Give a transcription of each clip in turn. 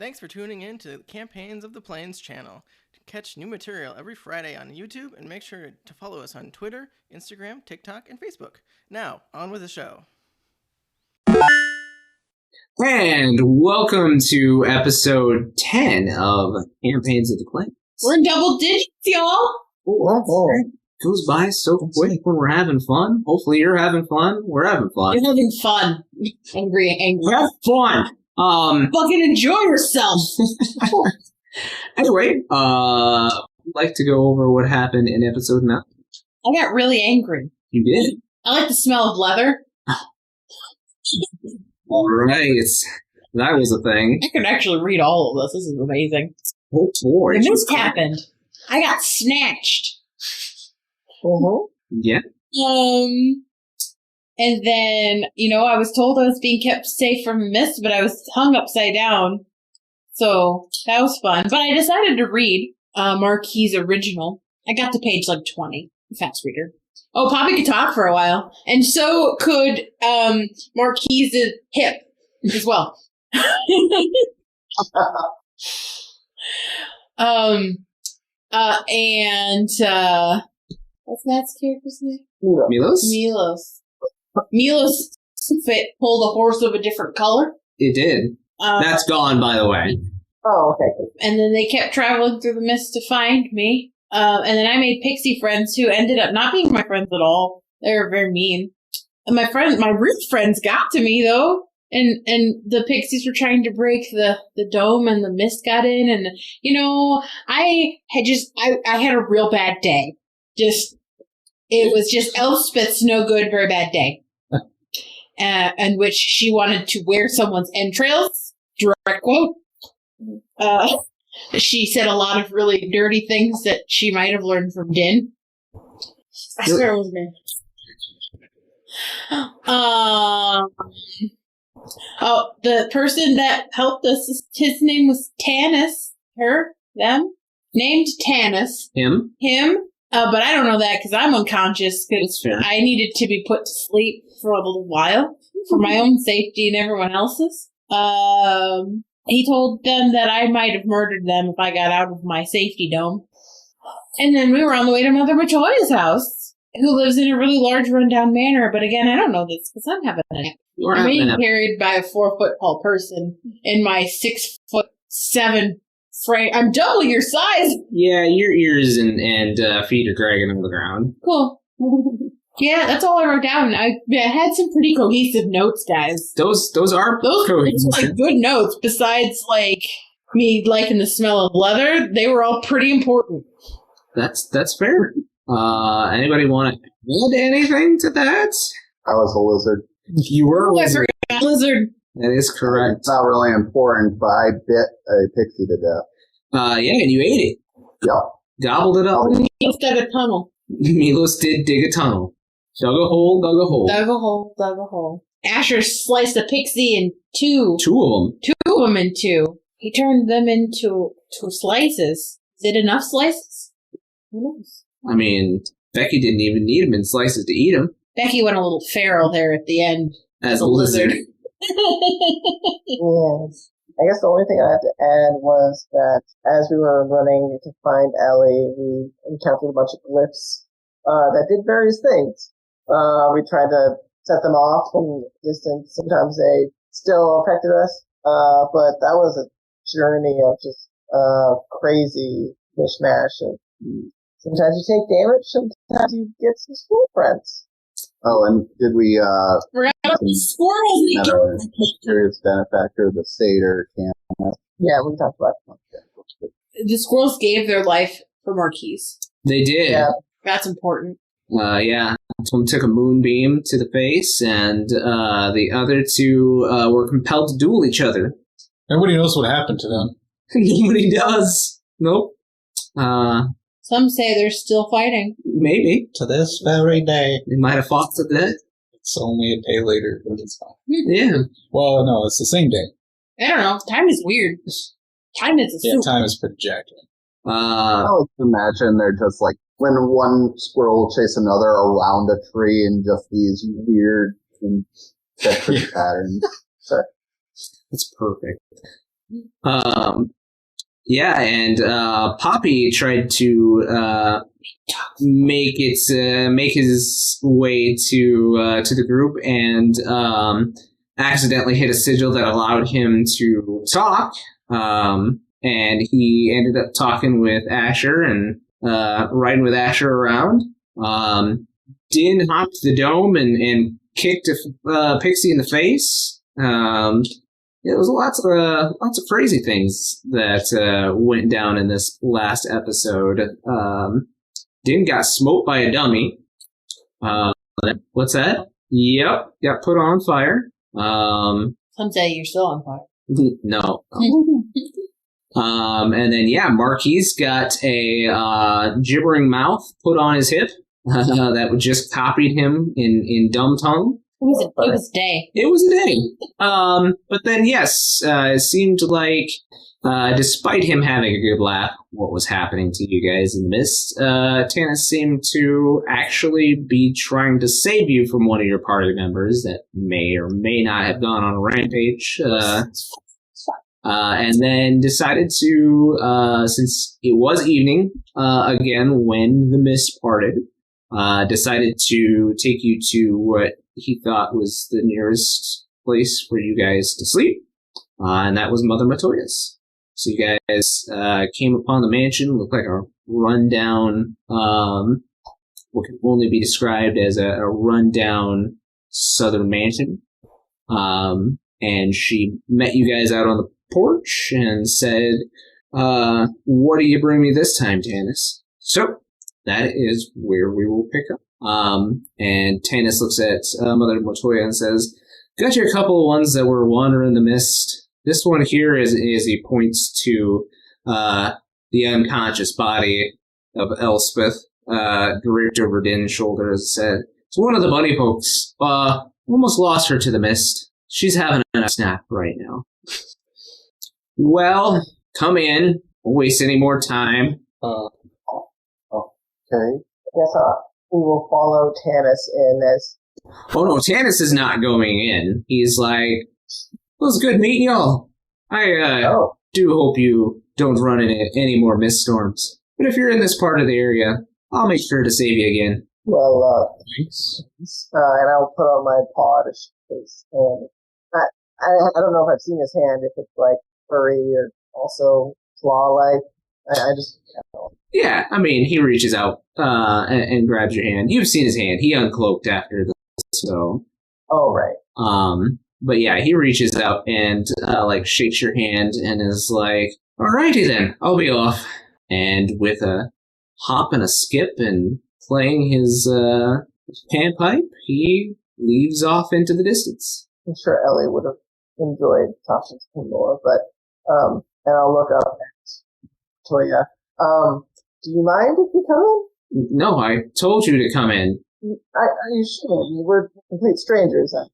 Thanks for tuning in to the Campaigns of the Plains channel. Catch new material every Friday on YouTube and make sure to follow us on Twitter, Instagram, TikTok, and Facebook. Now, on with the show. And welcome to episode 10 of Campaigns of the Plains. We're in double digits, y'all. Goes by so quick when we're having fun. Hopefully you're having fun. We're having fun. You're having fun. Angry. Have fun. Fucking enjoy yourself. Anyway, like to go over what happened in episode 9. I got really angry. You did? I like the smell of leather. All right. That was a thing. I could actually read all of this. This is amazing. Oh, boy. And this happened. I got snatched. Yeah. And then, I was told I was being kept safe from a mist, but I was hung upside down. So that was fun. But I decided to read Marquis' original. I got to page 20. Fast reader. Oh, Poppy could talk for a while. And so could Marquis' hip as well. What's Matt's character's name? Milos? Milos pulled a horse of a different color. It did. That's gone, by the way. Oh, okay. And then they kept traveling through the mist to find me. And then I made pixie friends who ended up not being my friends at all. They were very mean. And my real friends got to me, though. And the pixies were trying to break the dome, and the mist got in. And, I had a real bad day. It was just Elspeth's no good, very bad day. In which she wanted to wear someone's entrails. Direct quote. She said a lot of really dirty things that she might have learned from Din. I swear it was me. The person that helped us, his name was Tanis. Them. Named Tanis. Him. But I don't know that because I'm unconscious because I needed to be put to sleep for a little while for my own safety and everyone else's. He told them that I might have murdered them if I got out of my safety dome. And then we were on the way to Mother Matoya's house, who lives in a really large rundown manor. But again, I don't know this because I'm having a nap. I'm being carried by a 4-foot tall person in my 6'7" frame. I'm double your size. Yeah, your ears and feet are dragging on the ground. Cool. Yeah, that's all I wrote down. I had some pretty cohesive notes, guys. Those are cohesive. Good notes. Besides, me liking the smell of leather, they were all pretty important. That's fair. Anybody want to add anything to that? I was a lizard. You were a lizard. Lizard. That is correct. It's not really important, but I bit a pixie to death. Yeah, and you ate it. Yep. Gobbled it up. Milos dug a tunnel. Milos did dig a tunnel. Dug a hole. Dug a hole. Asher sliced a pixie in two. Two of them in two. He turned them into slices. Is it enough slices? Who knows? I mean, Becky didn't even need them in slices to eat them. Becky went a little feral there at the end. As a lizard. Yes. I guess the only thing I have to add was that as we were running to find Ellie, we encountered a bunch of glyphs that did various things. We tried to set them off from a distance. Sometimes they still affected us, but that was a journey of just crazy mishmash. Sometimes you take damage, sometimes you get some school friends. Oh, and did we, forgot about the squirrels. Another mysterious benefactor, the satyr camp. Yeah, we talked about that. The squirrels gave their life for Marquis. They did. Yeah. That's important. Yeah. One took a moonbeam to the face, and the other two were compelled to duel each other. Nobody knows what happened to them. Nobody does. Nope. Some say they're still fighting. Maybe. To this very day. They might have fought to that. It's only a day later, but it's fine. Yeah. Well, no, it's the same day. I don't know. Time is weird. Time is a soup. Time is projected. I would imagine they're just when one squirrel will chase another around a tree in just these weird and separate patterns. So It's perfect. Yeah, and Poppy tried to make his way to the group and accidentally hit a sigil that allowed him to talk. And he ended up talking with Asher and riding with Asher around. Din hopped the dome and kicked a Pixie in the face. There was lots of crazy things that went down in this last episode. Din got smoked by a dummy. What's that? Yep, got put on fire. Some say you're still on fire. No. And then Marquise got a gibbering mouth put on his hip that just copied him in dumb tongue. It was a day. It was a day. But then, yes, it seemed like, despite him having a good laugh, what was happening to you guys in the mist, Tanis seemed to actually be trying to save you from one of your party members that may or may not have gone on a rampage. And then decided to, since it was evening, again, when the mist parted, decided to take you to what he thought was the nearest place for you guys to sleep, and that was Mother Matoya's. So you guys came upon the mansion, looked like a rundown, what can only be described as a rundown southern mansion. And she met you guys out on the porch and said, what do you bring me this time, Tanis? So that is where we will pick up. And Tanis looks at Mother Matoya and says, got you a couple of ones that were wandering the mist. This one here is he points to the unconscious body of Elspeth draped over Din's shoulders and said, it's one of the bunny folks. Almost lost her to the mist. She's having a snap right now. Well, come in. Won't waste any more time. Okay. Yes, we will follow Tanis in as... Oh no, Tanis is not going in. He's like, it was good meeting y'all. I do hope you don't run into any more mist storms. But if you're in this part of the area, I'll make sure to save you again. Well, Thanks. and I'll put on my paw to his hand. I don't know if I've seen his hand, if it's like furry or also claw-like. I just... Yeah, I mean, he reaches out and grabs your hand. You've seen his hand. He uncloaked after this, so... Oh, right. But yeah, he reaches out and, shakes your hand and is like, alrighty then, I'll be off. And with a hop and a skip and playing his panpipe, he leaves off into the distance. I'm sure Ellie would have enjoyed talking to him more, but, and I'll look up at Toya. Do you mind if we come in? No, I told you to come in. Are you sure? We're complete strangers. I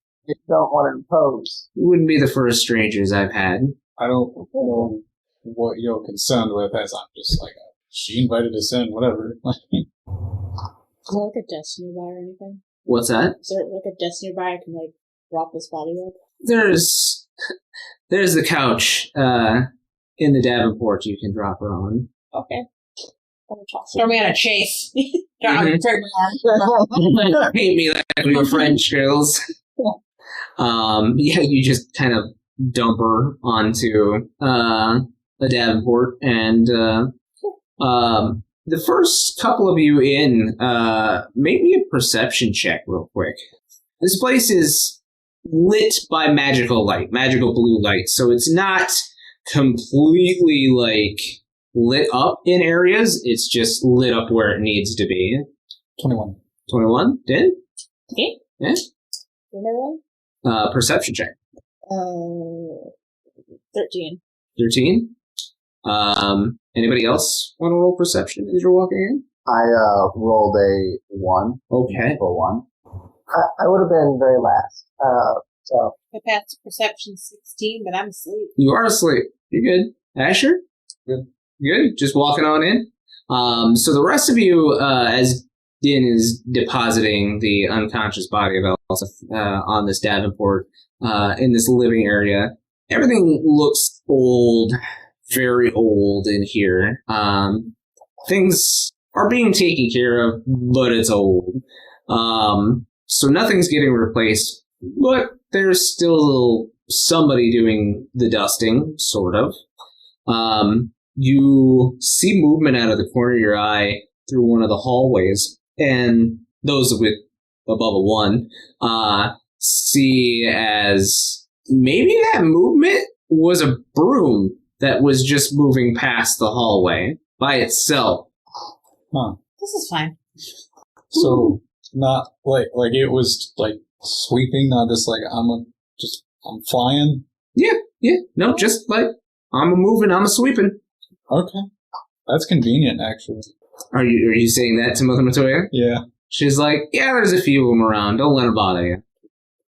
don't want to impose. You wouldn't be the first strangers I've had. I don't know what you're concerned with, as I'm just like, she invited us in, whatever. Is there like a desk nearby or anything? What's that? Is there like a desk nearby I can drop this body up? There's the couch in the Davenport you can drop her on. Okay. Throw me on a chase. Mhm. Hate me like we were French girls. You just kind of dump her onto a Davenport, and the first couple of you in, make me a perception check real quick. This place is lit by magical light, magical blue light, so it's not completely lit up in areas, it's just lit up where it needs to be. 21. 21? Did? Okay. Yeah? Another Perception check. 13. 13? Anybody else want to roll perception as you're walking in? I rolled a 1. Okay. For 1. I would have been very last. So I passed perception 16, but I'm asleep. You are asleep. You're good. Asher? Good. Good. Just walking on in. So the rest of you, as Din is depositing the unconscious body of Elsa on this Davenport in this living area, everything looks old, very old in here. Things are being taken care of, but it's old. So nothing's getting replaced, but there's still somebody doing the dusting, sort of. You see movement out of the corner of your eye through one of the hallways, and those with above a 1 see as maybe that movement was a broom that was just moving past the hallway by itself. Huh. This is fine. So not like it was like sweeping, not just like I'm flying. Yeah, no, just like I'm a moving, I'm a sweeping. Okay, that's convenient actually. Are you saying that to Mother Matoya? Yeah. She's like, yeah, there's a few of them around. Don't let them bother you.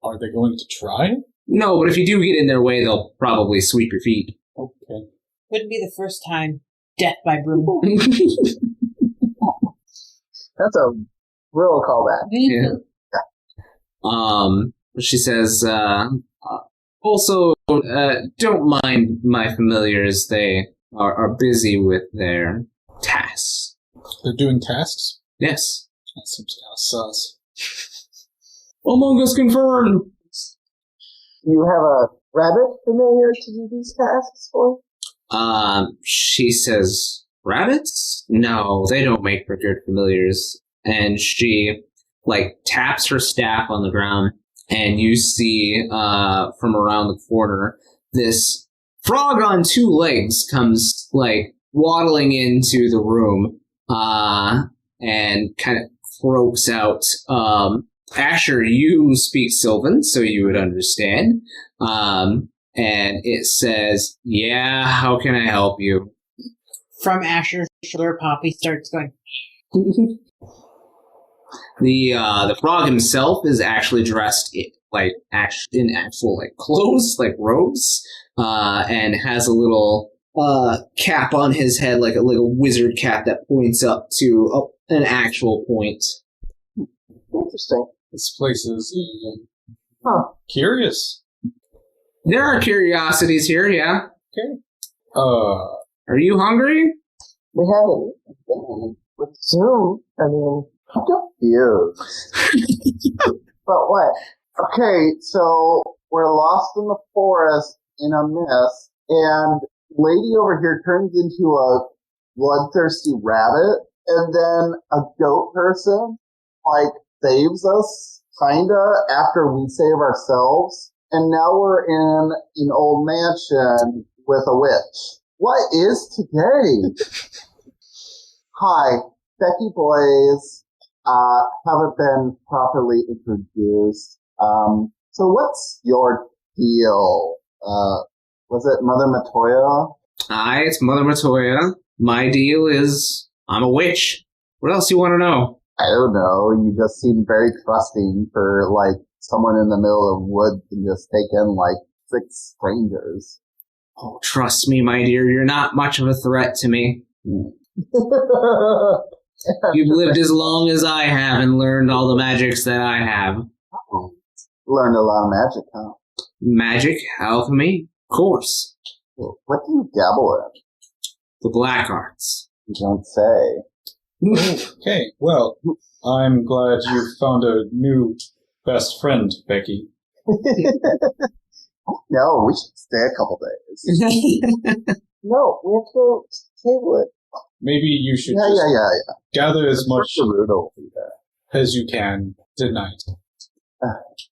Are they going to try? No, but if you do get in their way, they'll probably sweep your feet. Okay. Wouldn't be the first time. Death by broom. That's a real callback. Yeah. She says, also, don't mind my familiars. They are busy with their tasks. They're doing tasks? Yes. That seems kind of sus. Among Us confirmed. You have a rabbit familiar to do these tasks for? She says, rabbits? No, they don't make for good familiars. And she, taps her staff on the ground, and you see, from around the corner, this frog on 2 legs comes, waddling into the room, and kind of croaks out, Asher, you speak Sylvan, so you would understand. And it says, yeah, how can I help you? From Asher's shoulder, Poppy starts going, The frog himself is actually dressed in actual clothes, robes, and has a little cap on his head, like a wizard cap that points up to an actual point. Interesting. This place is curious. There are curiosities here, yeah. Okay. Are you hungry? We haven't eaten with Zoom. I mean, I'm confused. But what? Okay, so we're lost in the forest in a mist, and lady over here turns into a bloodthirsty rabbit, and then a goat person, saves us, kinda, after we save ourselves. And now we're in an old mansion with a witch. What is today? Hi, Becky Blaze. Haven't been properly introduced. So what's your deal? Was it Mother Matoya? Hi, it's Mother Matoya. My deal is I'm a witch. What else you want to know? I don't know. You just seem very trusting for, someone in the middle of the woods and just take in, 6 strangers. Oh, trust me, my dear, you're not much of a threat to me. You've lived as long as I have and learned all the magics that I have. Oh, learned a lot of magic, huh? Magic? Alchemy? Of course. What do you dabble in? The black arts. You don't say. Okay, well, I'm glad you found a new best friend, Becky. No, we should stay a couple days. No, we have to go to the table it. Maybe you should gather as much Rude will be there. as you can tonight.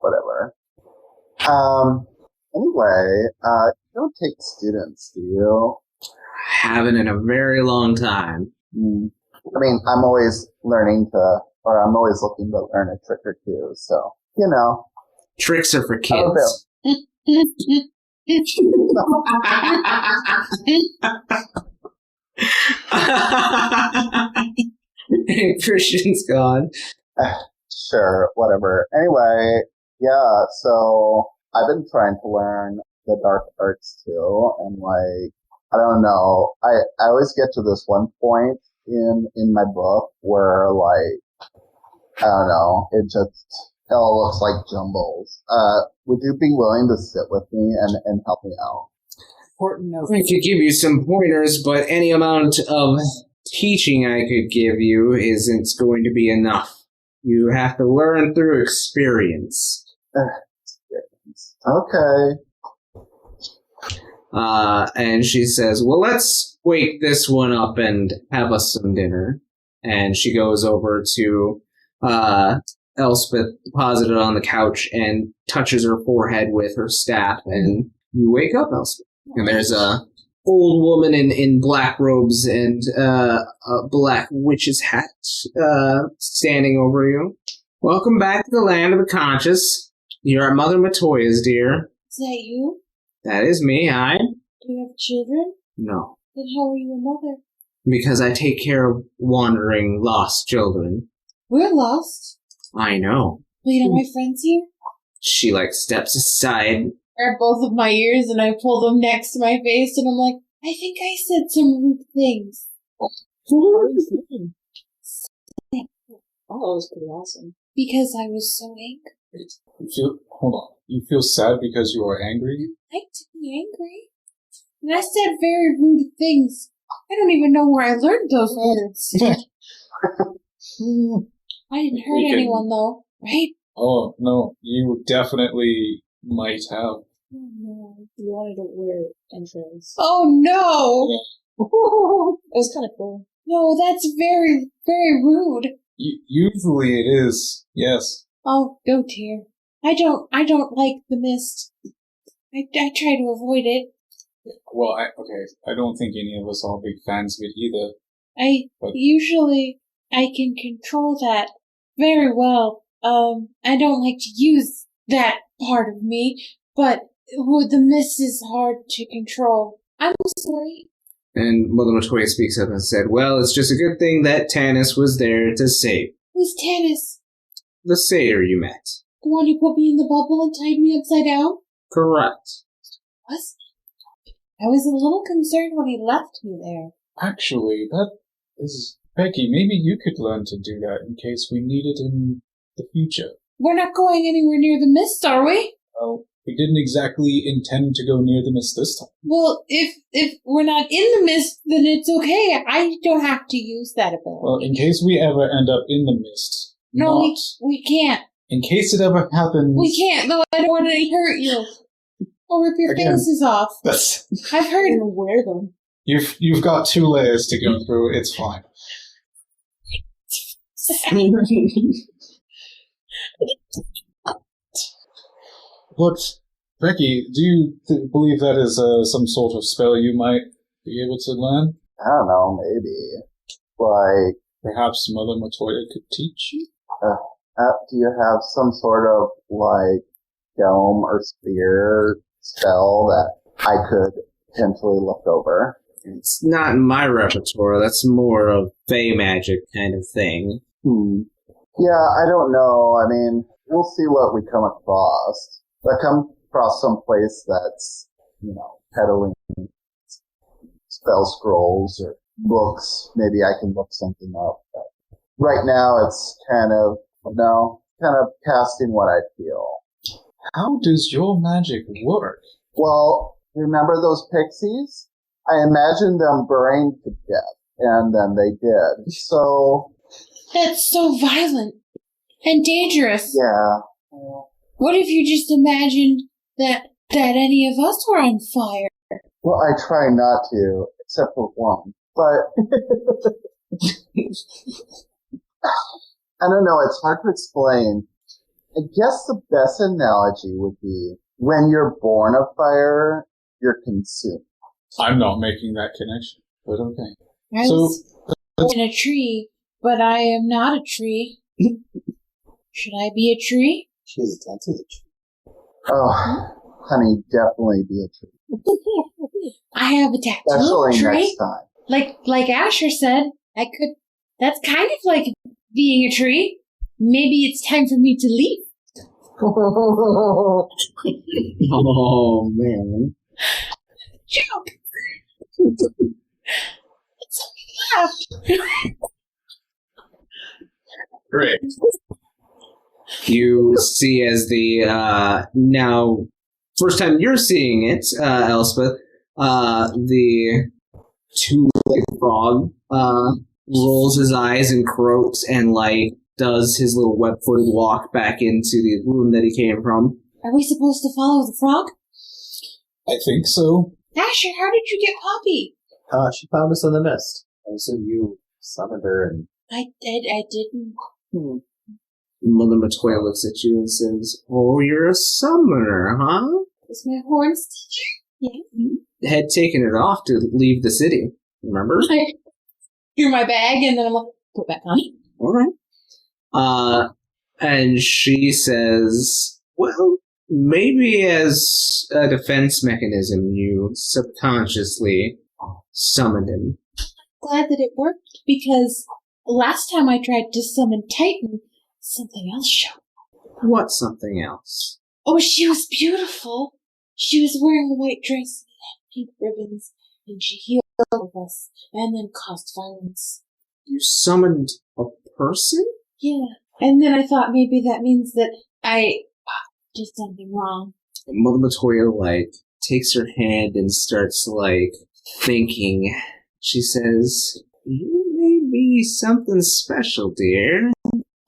Whatever. Anyway, you don't take students, do you? Haven't in a very long time. I mean, I'm always looking to learn a trick or two, so, Tricks are for kids. Christian's gone. Sure, whatever. Anyway, yeah, so I've been trying to learn the dark arts too, and I don't know, I always get to this one point in my book where I don't know, it all looks like jumbles. Would you be willing to sit with me and help me out? important note. I could give you some pointers, but any amount of teaching I could give you isn't going to be enough. You have to learn through experience. Okay. And she says, well, let's wake this one up and have us some dinner. And she goes over to Elspeth, deposited on the couch, and touches her forehead with her staff, and you wake up, Elspeth. And there's a old woman in black robes and a black witch's hat standing over you. Welcome back to the land of the conscious. You're at Mother Matoya's, dear. Is that you? That is me, hi. Do you have children? No. Then how are you a mother? Because I take care of wandering, lost children. We're lost. I know. Wait, are my friends here? She, steps aside. Grab both of my ears and I pull them next to my face and I'm like, I think I said some rude things. What were you thinking? Oh, that was pretty awesome. Because I was so angry. Hold on. You feel sad because you are angry? I like to be angry. And I said very rude things. I don't even know where I learned those words. I didn't hurt anyone though, right? Oh, no. You definitely might have. Oh no, you wanted to wear entrails. Oh no! It was kind of cool. No, that's very, very rude. Usually it is, yes. Oh, go dear. I don't like the mist. I try to avoid it. Well, I don't think any of us are big fans of it either. Usually I can control that very well. I don't like to use that part of me, but the mist is hard to control. I'm sorry. And Mother Matoya speaks up and said, well, it's just a good thing that Tanis was there to save. Who's Tanis? The satyr you met. The one who put me in the bubble and tied me upside down? Correct. Was he? I was a little concerned when he left me there. Actually, that is... Becky, maybe you could learn to do that in case we need it in the future. We're not going anywhere near the mist, are we? Well, we didn't exactly intend to go near the mist this time. Well, if we're not in the mist, then it's okay. I don't have to use that ability. Well, in case we ever end up in the mist. No, we can't. In case it ever happens... We can't, though. I don't want to hurt you. Or rip your faces off. I've heard... I'm gonna wear them. You've got 2 layers to go through. It's fine. But, Becky, do you believe that is some sort of spell you might be able to learn? I don't know, maybe. Like, Perhaps Mother Matoya could teach you? do you have some sort of, dome or sphere spell that I could potentially look over? It's not in my repertoire. That's more of Fey magic kind of thing. Yeah, I don't know. I mean, we'll see what we come across. If I come across some place that's, peddling spell scrolls or books, maybe I can look something up. But right now, it's kind of casting what I feel. How does your magic work? Well, remember those pixies? I imagined them burned to death, and then they did. So... That's so violent and dangerous. Yeah. What if you just imagined that any of us were on fire? Well, I try not to, except for one. But... I don't know, it's hard to explain. I guess the best analogy would be when you're born of fire, you're consumed. I'm not making that connection, but okay. I was in a tree, but I am not a tree. Should I be a tree? She's a tattoo tree. Oh, honey, definitely be a tree. I have a tattoo Especially tree. next time. Like Asher said, I could. That's kind of like being a tree. Maybe it's time for me to leave. Oh, man. Joke. It's only left. Great. You see as the, now, first time you're seeing it, Elspeth, The two-legged frog rolls his eyes and croaks and like does his little web-footed walk back into the room that he came from. Are we supposed to follow the frog? I think so. Asher, how did you get Poppy? She found us in the mist. I assume you summoned her and... I didn't. Mother Matoya looks at you and says, "Oh, you're a summoner, huh?" Is my horns teacher? Yeah. Had taken it off to leave the city, remember? I threw my bag and then I'm like, put it back on. Alright. And she says, well, maybe as a defense mechanism, you subconsciously summoned him. Glad that it worked because last time I tried to summon Titan, something else showed up. What something else? Oh, she was beautiful. She was wearing a white dress and had pink ribbons, and she healed all of us and then caused violence. You summoned a person? Yeah. And then I thought maybe that means that I did something wrong. Mother Matoya, like, takes her hand and starts, like, thinking. She says, "You may be something special, dear."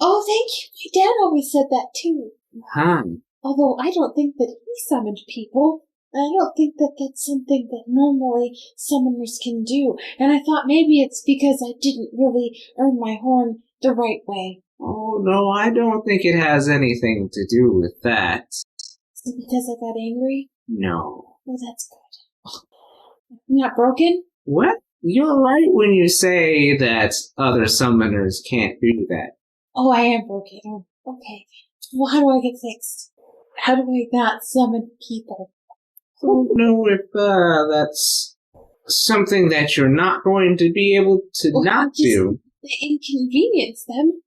Oh, thank you. My dad always said that too. Huh. Although I don't think that he summoned people. And I don't think that that's something that normally summoners can do. And I thought maybe it's because I didn't really earn my horn the right way. Oh, no, I don't think it has anything to do with that. Is it because I got angry? No. Oh, that's good. I'm not broken? What? You're right when you say that other summoners can't do that. Oh, I am broken. Oh, okay. Well, how do I get fixed? How do I not summon people? I don't know if that's something that you're not going to be able to not do. Inconvenience them.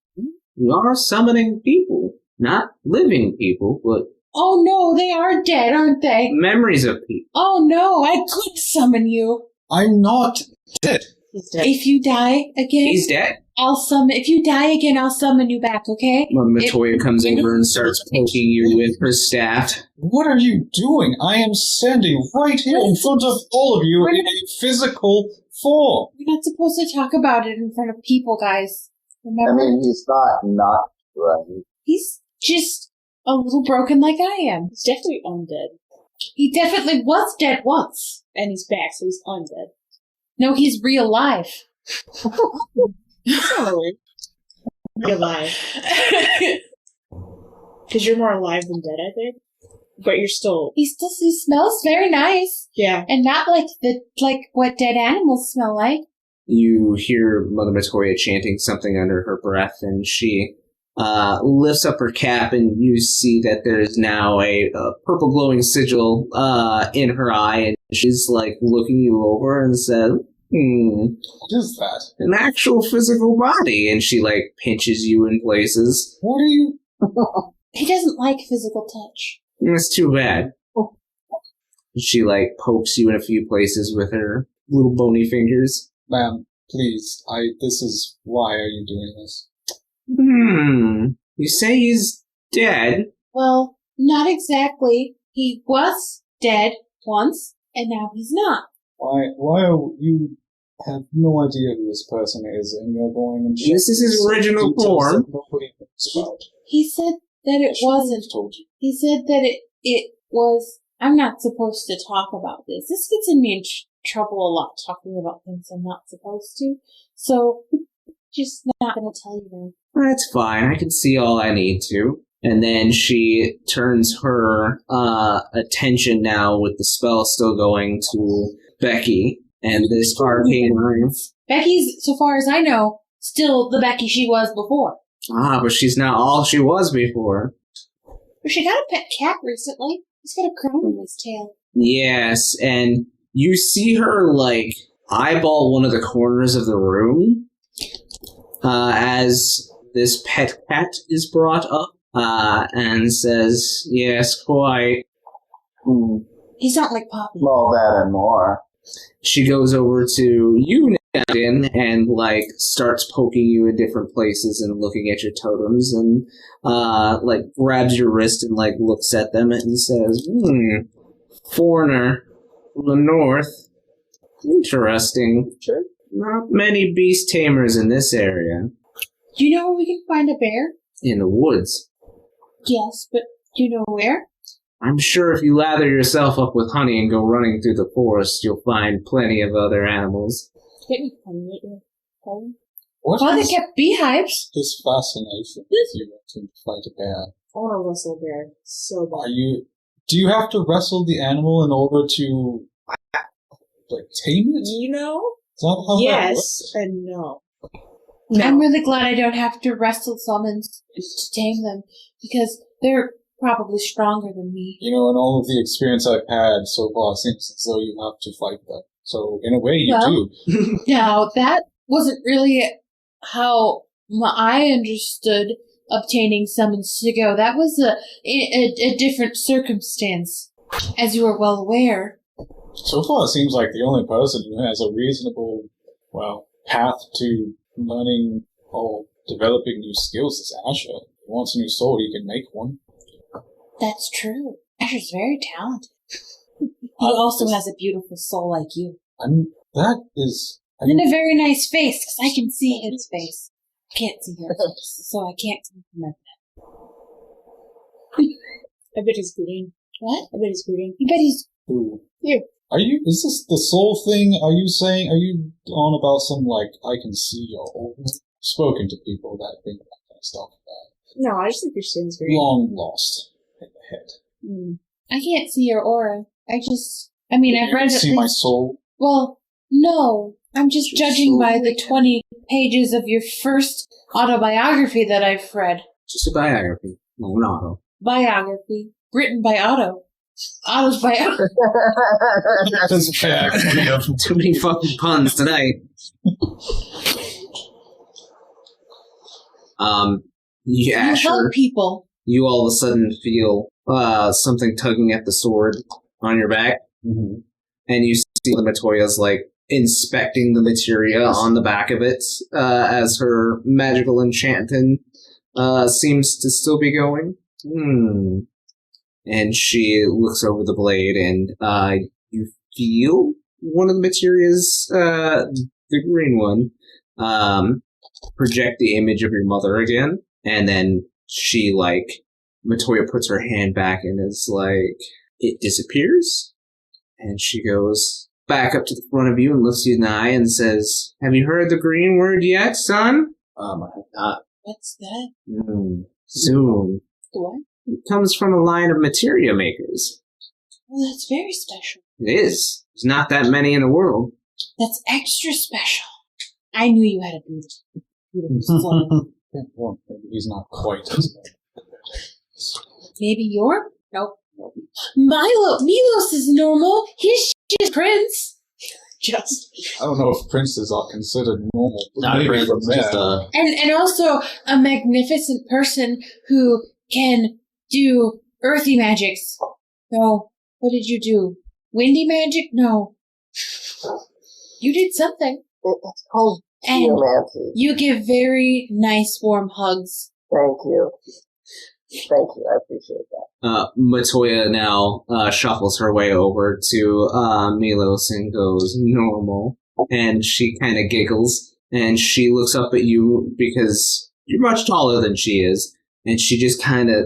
You are summoning people. Not living people, but... Oh no, they are dead, aren't they? memories of people. Oh no, I could summon you. I'm not dead. He's dead. If you die again, He's dead? I'll summon. If you die again, I'll summon you back. Okay? Matoya comes over and starts poking you with her staff. What are you doing? I am standing right here in front of all of you in a physical form. We're not supposed to talk about it in front of people, guys. I Remember? mean, he's not right. He's just a little broken like I am. He's definitely undead. He definitely was dead once. And he's back, so he's undead. No, he's real live. He's not alive. You're alive. Because you're more alive than dead, I think. But you're still... He smells very nice. Yeah. And not like what dead animals smell like. You hear Mother Matoya chanting something under her breath, and she lifts up her cap, and you see that there's now a purple glowing sigil in her eye, and she's like looking you over and said, What is that? an actual physical body, and she like pinches you in places. What are you... He doesn't like physical touch. That's too bad. She like pokes you in a few places with her little bony fingers. Ma'am, please, this is... Why are you doing this? You say he's dead? Well, not exactly. He was dead once, and now he's not. Why are you... have no idea who this person is, and you're going and... This is his original details form. that nobody knows about. He said that it wasn't. Told you. He said that it was. I'm not supposed to talk about this. This gets me in trouble a lot, talking about things I'm not supposed to. So, just not gonna tell you now. That's fine. I can see all I need to. And then she turns her attention now, with the spell still going, to Becky and this arcane ring. Becky's, so far as I know, still the Becky she was before. Ah, but she's not all she was before. But she got a pet cat recently. He's got a crown on his tail. Yes, and you see her, like, eyeball one of the corners of the room as this pet cat is brought up and says, yes, quite. He's not like Poppy. All that and more. She goes over to you, Nadine, and like starts poking you in different places and looking at your totems, and like grabs your wrist and like looks at them and says, foreigner, From the north. Interesting. Sure. Not many beast tamers in this area. Do you know where we can find a bear? In the woods. Yes, but do you know where? I'm sure if you lather yourself up with honey and go running through the forest, you'll find plenty of other animals. Get me honey at your home. What Well, they is kept beehives. this fascination with you wanting to fight a bear? I want to wrestle a bear so Are bad. you? Do you have to wrestle the animal in order to like tame it? You know? Is that how that Yes works? and no. I'm really glad I don't have to wrestle summons to tame them, because they're probably stronger than me. You know, in all of the experience I've had so far, it seems as though you have to fight them. So in a way, you Well- do. Now, that wasn't really how I understood obtaining summons to go. That was a different circumstance, as you are well aware. So far, it seems like the only person who has a reasonable, path to learning or developing new skills is Asher. If he wants a new sword, he can make one. That's true. Asher's very talented. He also has a beautiful soul like you. That is... And a very nice face, because I can see his face. I can't see your face, so I can't compliment that. I bet he's green. What? I bet he's green. I bet he's... Who? You. Is this the soul thing? Are you on about some, I can see your aura? Spoken to people that think that kind of stuff. No, I just think your skin's green. Long lost in the head. Mm. I can't see your aura. I've read You can at see my least... soul. Well, no. I'm just Your judging soul. by the 20 pages of your first autobiography that I've read. Just a biography. No, an auto. Biography. Written by Otto. Otto's biography. That's fair. Too many fucking puns tonight. Yeah, You sure. help people. You all of a sudden feel something tugging at the sword on your back, Mm-hmm. and you see the Matoya's inspecting the materia on the back of it as her magical enchantment seems to still be going. And she looks over the blade, and you feel one of the materias, the green one, project the image of your mother again, and then she, Matoya puts her hand back and is it disappears, and she goes back up to the front of you and looks you in the eye and says, "Have you heard the green word yet, son?" I have not. What's that? Soon. What? It comes from a line of materia makers. Well, that's very special. It is. There's not that many in the world. That's extra special. I knew you had a beautiful soul. Well, maybe he's not quite as Maybe you're? Nope. Milos is normal. He's just Prince. Just. I don't know if princes are considered normal. Not Maybe really, from it's just there. And also a magnificent person who can do earthy magics. No. What did you do? Windy magic? No. You did something. It's called And geomancy. you give very nice warm hugs. Thank you. Thank you. I appreciate that. Matoya now shuffles her way over to Milos and goes, "Normal." And she kind of giggles, and she looks up at you because you're much taller than she is, and she just kind of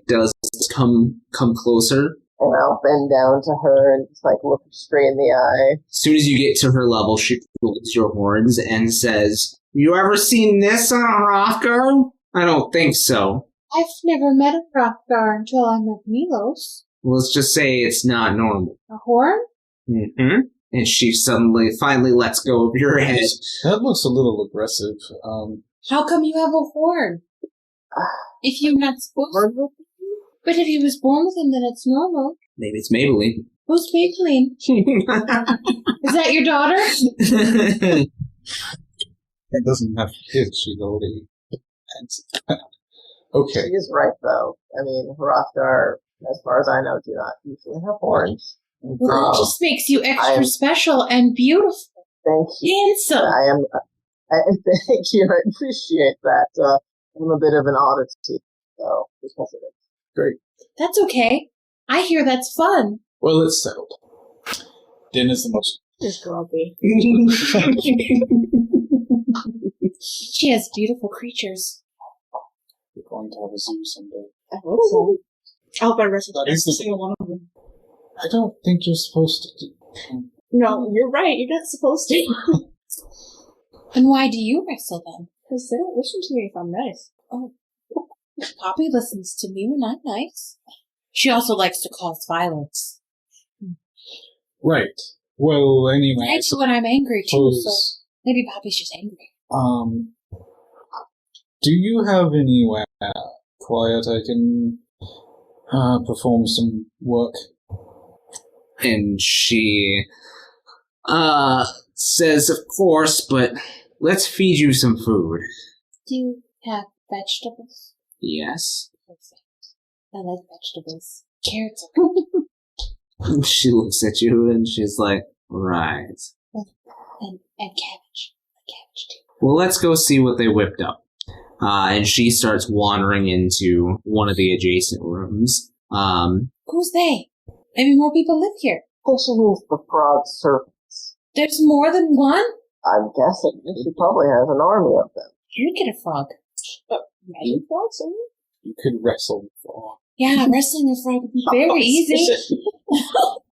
does come closer. And I'll bend down to her and just look her straight in the eye. As soon as you get to her level, she pulls your horns and says, "You ever seen this on a Rothgar?" "I don't think so." I've never met a Hrothgar until I met Milos. "Let's just say it's not normal." A horn? Mm-hmm. And she finally lets go of your head. That looks a little aggressive. How come you have a horn? If you're not supposed to. But if he was born with him, then it's normal. Maybe it's Maybelline. Who's Maybelline? Is that your daughter? It doesn't have kids, she's already... Okay. She is right, though. I mean, Hrothgar, as far as I know, do not usually have horns. Well, that just makes you I extra am- special and beautiful. Thank you. Handsome. Thank you. I appreciate that. I'm a bit of an oddity, so because of it. Great. That's okay. I hear that's fun. Well, it's settled. Dinner's the most... Just grumpy. She has beautiful creatures. We're going to have a zoo someday. I hope so. I hope I wrestled That every is the- single one of them. I don't think you're supposed to do... No, you're right. You're not supposed to. And why do you wrestle them? Because they don't listen to me if I'm nice. Oh, Poppy listens to me when I'm nice. She also likes to cause violence. Right. Well, anyway, I do when I'm angry too, so suppose... maybe Poppy's just angry. Do you have anywhere quiet I can perform some work? And she says, of course, but let's feed you some food. Do you have vegetables? Yes. Perfect. I like vegetables. Carrots are good. She looks at you and she's like, right. And cabbage. Cabbage too. Well, let's go see what they whipped up. And she starts wandering into one of the adjacent rooms. Who's they? Maybe more people live here. I think she means the frog serpents. There's more than one? I'm guessing she probably has an army of them. You'd get a frog. Magic frogs, are You could wrestle for... Yeah, wrestling a frog would be very easy.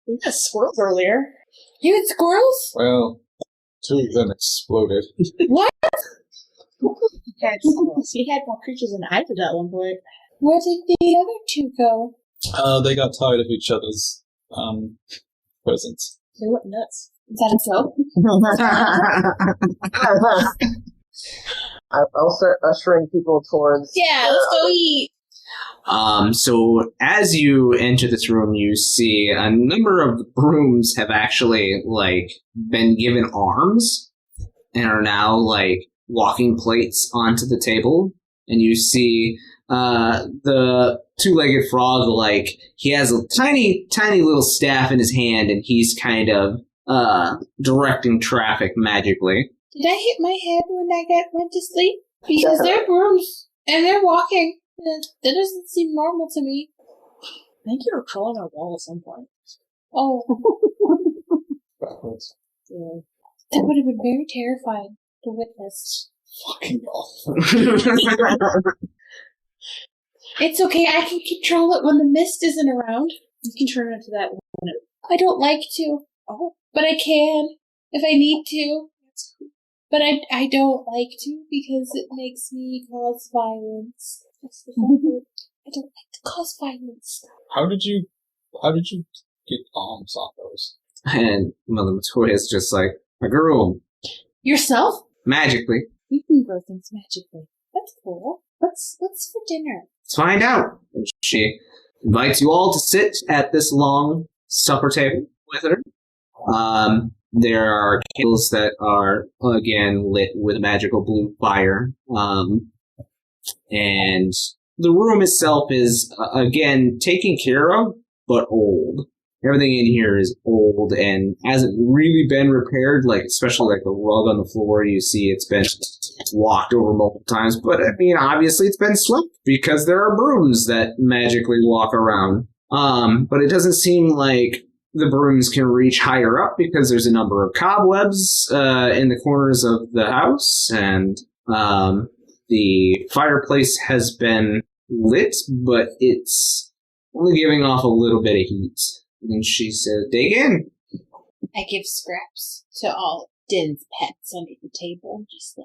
We had squirrels earlier. You had squirrels? Well, 2 of them exploded. What? He had squirrels. He had more creatures than I did at one point. Where did the other two go? They got tired of each other's presence. They went nuts. Is that a joke? I'll start ushering people towards. Yeah, let's go eat. So as you enter this room, you see a number of brooms have actually, been given arms and are now, walking plates onto the table. And you see, the 2-legged frog, he has a tiny, tiny little staff in his hand and he's kind of, directing traffic magically. Did I hit my head when I went to sleep? Because they're brooms and they're walking. That doesn't seem normal to me. I think you were crawling on a wall at some point. Oh, Backwards. Yeah. that would have been very terrifying to witness. Fucking awful. It's okay, I can control it when the mist isn't around. You can turn into that one. I don't like to. Oh. But I can, if I need to. But I don't like to because it makes me cause violence. That's the fun word. I don't like to cause violence. How did you get arms on those? And Mother Matoya is just like, a girl, Yourself? magically. You can grow things magically. That's cool. What's for dinner? Let's find out. And she invites you all to sit at this long supper table with her. There are candles that are, again, lit with a magical blue fire. And the room itself is, again, taken care of, but old. Everything in here is old and hasn't really been repaired, especially the rug on the floor. You see it's been walked over multiple times, but obviously it's been swept because there are brooms that magically walk around. But it doesn't seem like the brooms can reach higher up because there's a number of cobwebs in the corners of the house, and the fireplace has been lit, but it's only giving off a little bit of heat. And she said, dig in. I give scraps to all Din's pets under the table. Just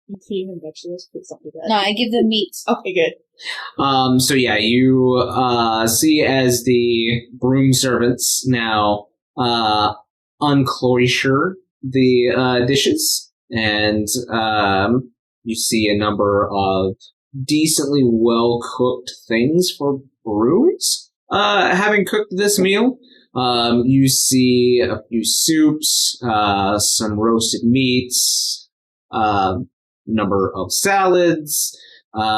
You feed him vegetables, put something like that. no, I give them meat. Okay, good. So yeah, you see as the broom servants now uncloisure the dishes, and you see a number of decently well cooked things for brooms. Having cooked this meal, you see a few soups, some roasted meats, number of salads,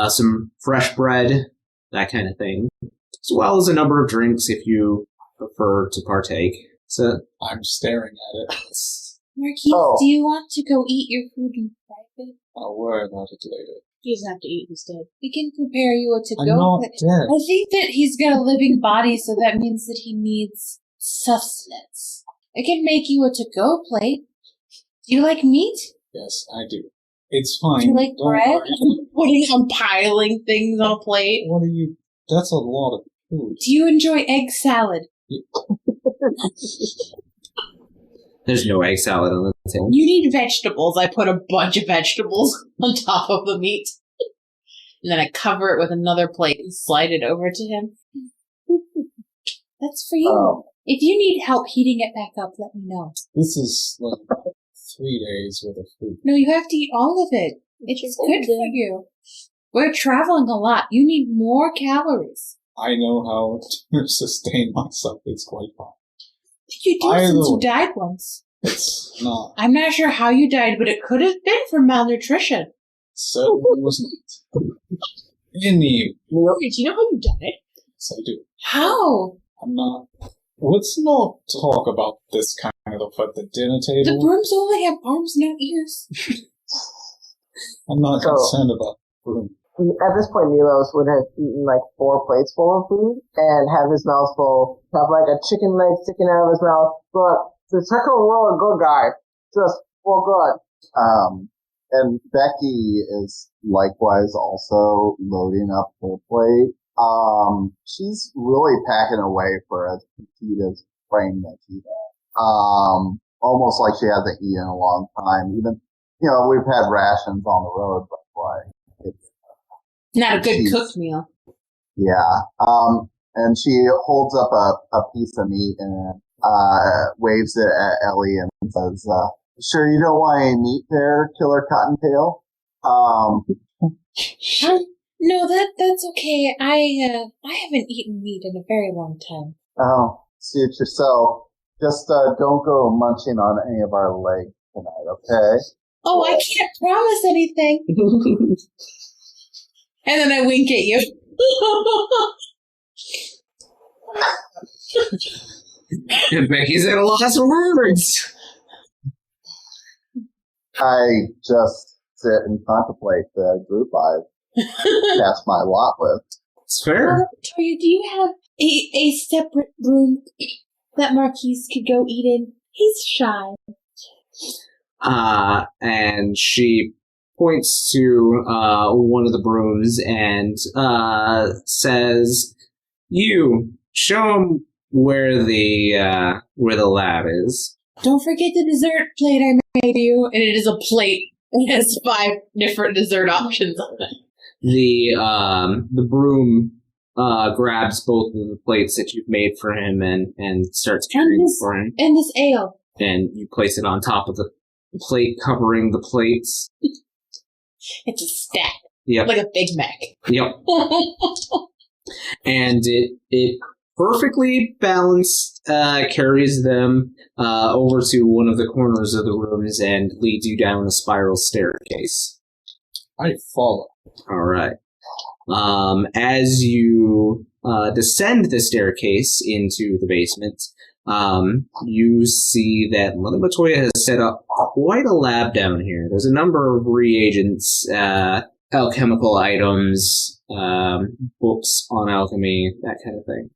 some fresh bread, that kind of thing, as well as a number of drinks if you prefer to partake. So I'm staring at it. Marquise, do you want to go eat your food in private? I'll worry about it later. He doesn't have to eat instead. We can prepare you a to-go. I'm not but dead. I think that he's got a living body, so that means that he needs sustenance. I can make you a to-go plate. Do you like meat? Yes, I do. It's fine. Do you like Don't bread? worry. I'm piling things on a plate. What are you? That's a lot of food. Do you enjoy egg salad? There's no egg salad on the table. You need vegetables. I put a bunch of vegetables on top of the meat. And then I cover it with another plate and slide it over to him. That's for you. If you need help heating it back up, let me know. This is like 3 days worth of food. No, you have to eat all of it. It's good for you. We're traveling a lot. You need more calories. I know how to sustain myself. It's quite fine. You do since you died once. It's not. I'm not sure how you died, but it could have been from malnutrition. Certainly wasn't. Any. Wait, do you know how you died? Yes, I do. How? I'm not. Let's not talk about this kind of at the dinner table. The brooms only have arms, not ears. I'm not concerned about broom. At this point, Milos would have eaten like 4 plates full of food and have his mouth full, have like a chicken leg sticking out of his mouth. But the second roll, a good guy, just for good. And Becky is likewise also loading up her plate. She's really packing away for as petite as frame that she has. Almost like she hasn't eaten in a long time. Even, we've had rations on the road, but it's Not a good cooked meal. Yeah. And she holds up a piece of meat and waves it at Ellie and says, "Sure you don't want any meat there, Killer Cottontail?" No, that's okay. I haven't eaten meat in a very long time. Oh, suit yourself. Just don't go munching on any of our legs tonight, okay? Oh, I can't promise anything. And then I wink at you. And Becky's at a loss for words. I just sit and contemplate the group I've cast my lot with. It's fair. Matoya, do you have a separate room that Marquise could go eat in? He's shy. And she points to one of the brooms and says, "You show him where the lab is." Don't forget the dessert plate I made you. And it is a plate. It has 5 different dessert options on it. The broom grabs both of the plates that you've made for him and starts carrying for him. And this ale. And you place it on top of the plate, covering the plates. It's a stack. Yep. Like a Big Mac. Yep. And it perfectly balanced carries them over to one of the corners of the rooms and leads you down a spiral staircase. I follow. All right. As you descend the staircase into the basement, you see that Mother Matoya has set up quite a lab down here. There's a number of reagents, alchemical items, books on alchemy, that kind of thing.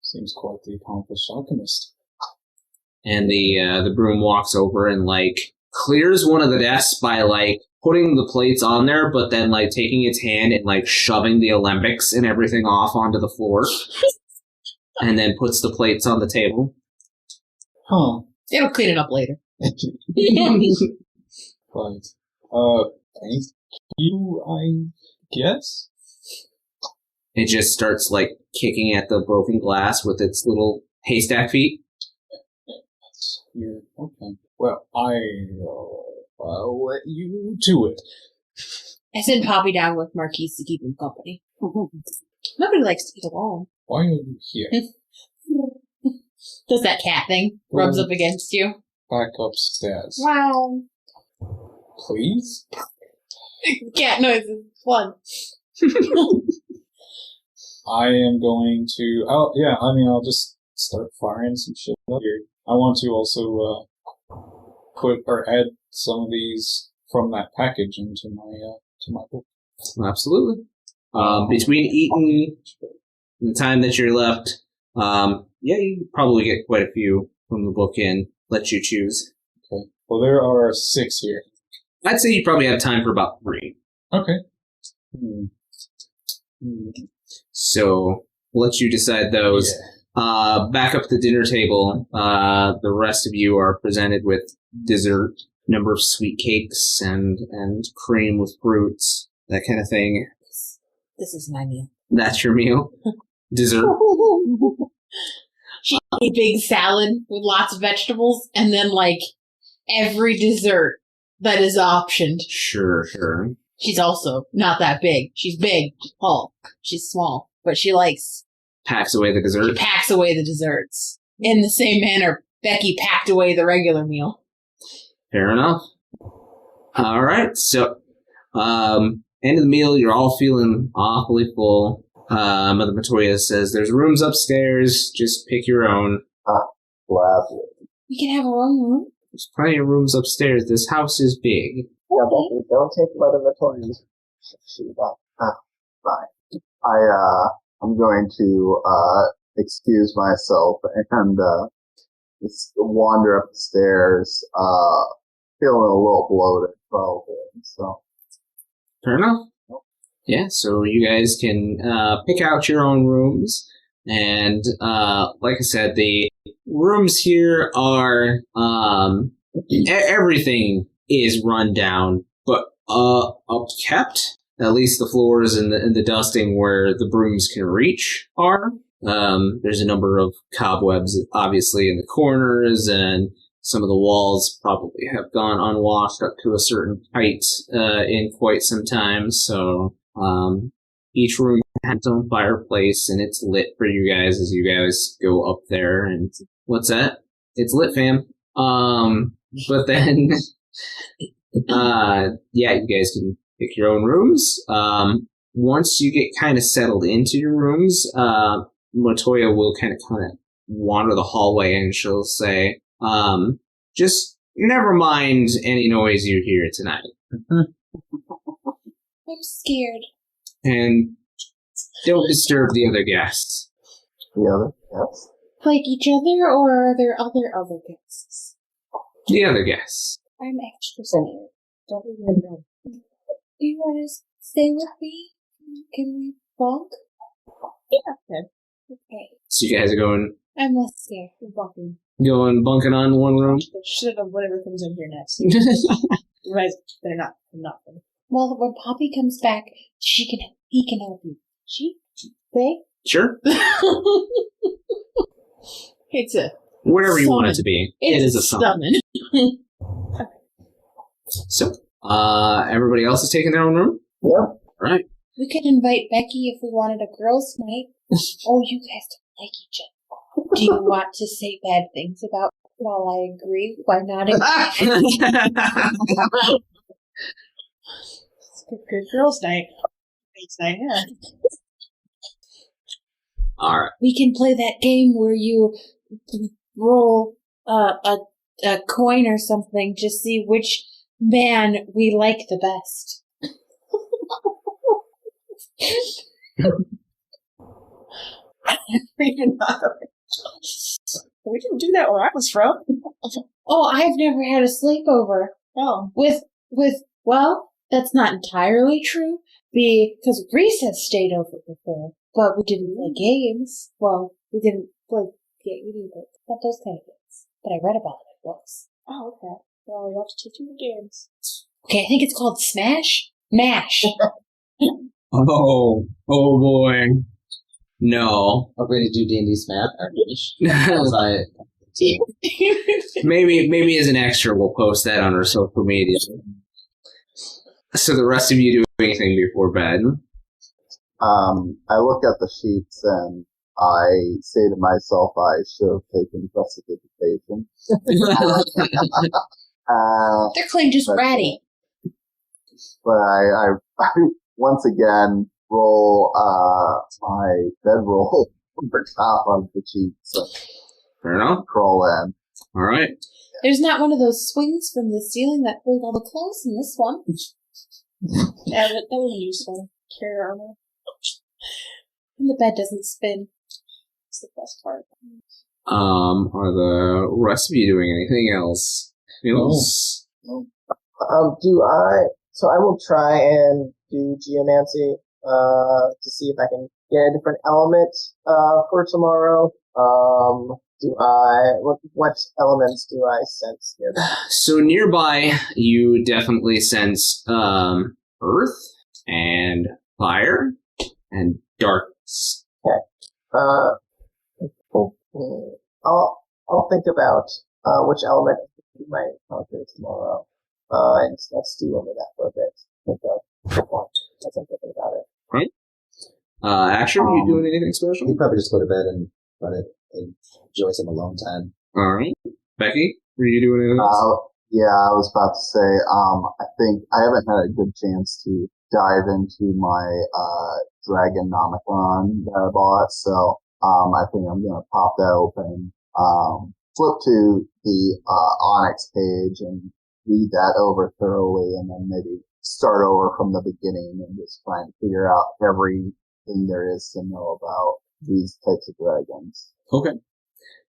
Seems quite the accomplished alchemist. And the broom walks over and clears one of the desks by putting the plates on there, but then taking its hand and shoving the alembics and everything off onto the floor, and then puts the plates on the table. Huh. It'll clean it up later. Right. Thank you, I guess? It just starts kicking at the broken glass with its little haystack feet. That's weird. Okay. Well, I'll let you to it. I send Poppy down with Marquise to keep him company. Nobody likes to eat alone. Why are you here? Does that cat thing. Rubs up against you. Back upstairs. Wow. Please? Cat noise is fun. I am going to... Oh, yeah, I'll just start firing some shit up here. I want to also put or add some of these from that package into my book. Absolutely. Between eating and the time that you're left, you probably get quite a few from the book and let you choose. Okay. Well, there are 6 here. I'd say you probably have time for about 3. Okay. So we'll let you decide those. Yeah. Back up at the dinner table, the rest of you are presented with dessert, number of sweet cakes and cream with fruits, that kind of thing. This is my meal. That's your meal? Dessert? She ate a big salad with lots of vegetables, and then, like, every dessert that is optioned. Sure. She's also not that big. She's big, tall. She's small, but she Packs away the dessert? packs away the desserts. In the same manner Becky packed away the regular meal. Fair enough. All right, so end of the meal, you're all feeling awfully full. Mother Matoya says there's rooms upstairs. Just pick your own. Gladly. We can have our own room. There's plenty of rooms upstairs. This house is big. Yeah, Becky, don't take Mother Matoya's shoes off. Fine. I'm going to excuse myself and just wander up the stairs, feeling a little bloated, probably. So. Fair enough. Yeah, so you guys can pick out your own rooms. And like I said, the rooms here are everything is run down, but upkept. At least the floors and the dusting where the brooms can reach are. There's a number of cobwebs, obviously, in the corners, and some of the walls probably have gone unwashed up to a certain height in quite some time. So each room has its own fireplace, and it's lit for you guys as you guys go up there. And what's that? It's lit, fam. But then, yeah, you guys can pick your own rooms. Once you get kind of settled into your rooms, Matoya will kind of wander the hallway, and she'll say, just never mind any noise you hear tonight. I'm scared. And don't disturb the other guests. The other? Yes. Like each other, or are there other guests? The other guests. I'm extra scared. Don't even know. Do you want to stay with me? Can we bunk? Yeah. Okay. So you guys are going I'm less scared. We're bunking. bunking on one room? Shit of whatever comes in here next. Right, they're not. Well, when Poppy comes back, he can help you. They? Sure. It's a Whatever you want it summon. to be. It's It is a summon. So, everybody else is taking their own room? Yep. Right. We could invite Becky if we wanted a girls' night. Oh, you guys don't like each other. Do you want to say bad things about me while I agree by nodding? Good girls' night. Mates night, yeah. All right. We can play that game where you roll a coin or something to see which man we like the best. We didn't do that where I was from. Oh, I've never had a sleepover. Oh. Well, that's not entirely true, because Reese has stayed over before, but we didn't play games. Well, we didn't play those kind of games. But I read about it in books. Oh, okay. Well, you'll have to teach me the games. Okay, I think it's called Smash? Mash. Oh boy. No. I'm going to do D&D Smash. Maybe as an extra, we'll post that on our social media. So the rest of you do anything before bed? I look at the sheets and I say to myself, I should have taken precipitation. They're clean, just ratty. But I once again roll my bedroll over top of the sheets and Fair enough. crawl in. All right. There's not one of those swings from the ceiling that hold all the clothes in this one. Yeah, that was useful. Carry armor. And the bed doesn't spin. It's the best part. Are the rest of you doing anything else? So I will try and do geomancy, to see if I can get a different element, for tomorrow. What elements do I sense nearby? So nearby, you definitely sense, earth and fire and darkness. Okay. I'll think about, which element we might encounter tomorrow. And let's stew over that for a bit. As I'm thinking about it. Right. Asher, are you doing anything special? He'd probably just go to bed and let it enjoy some alone time. All right. Becky, are you doing anything else? Yeah, I was about to say, I think I haven't had a good chance to dive into my, Dragonomicon that I bought, so, I think I'm gonna pop that open, flip to the, Onyx page and read that over thoroughly and then maybe start over from the beginning and just try and figure out everything there is to know about these types of dragons. Okay.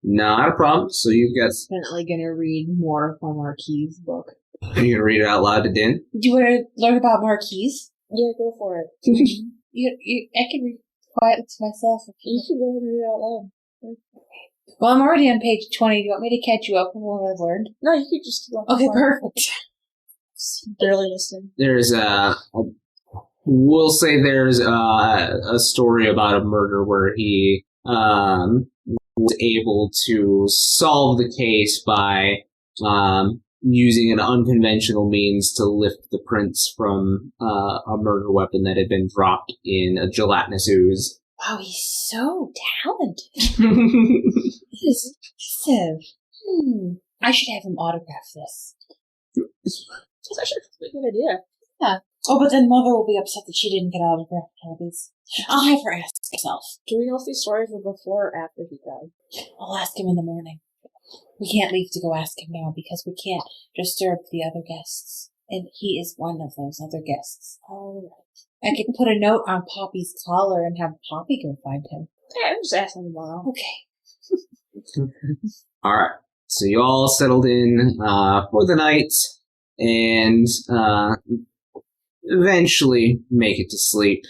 Not a problem. So you've got... Definitely gonna read more from Marquis' book. Are you gonna read it out loud to Din? Do you want to learn about Marquis? Yeah, go for it. I can read quietly to myself. You should go ahead and read it out loud. Well, I'm already on page 20. Do you want me to catch you up on what I've learned? No, you could just keep on. Okay, perfect. Barely listening. There's we'll say there's a story about a murder where he was able to solve the case by using an unconventional means to lift the prince from a murder weapon that had been dropped in a gelatinous ooze. Wow, he's so talented. This is impressive. I should have him autograph this. That's actually a good idea. Yeah. Oh, but then Mother will be upset that she didn't get autographed copies. I'll have her ask herself. Do we know if these stories were before or after he died? I'll ask him in the morning. We can't leave to go ask him now because we can't disturb the other guests. And he is one of those other guests. Oh, I could put a note on Poppy's collar and have Poppy go find him. yeah, I'm just asking tomorrow. Okay. All right. So you all settled in for the night and eventually make it to sleep.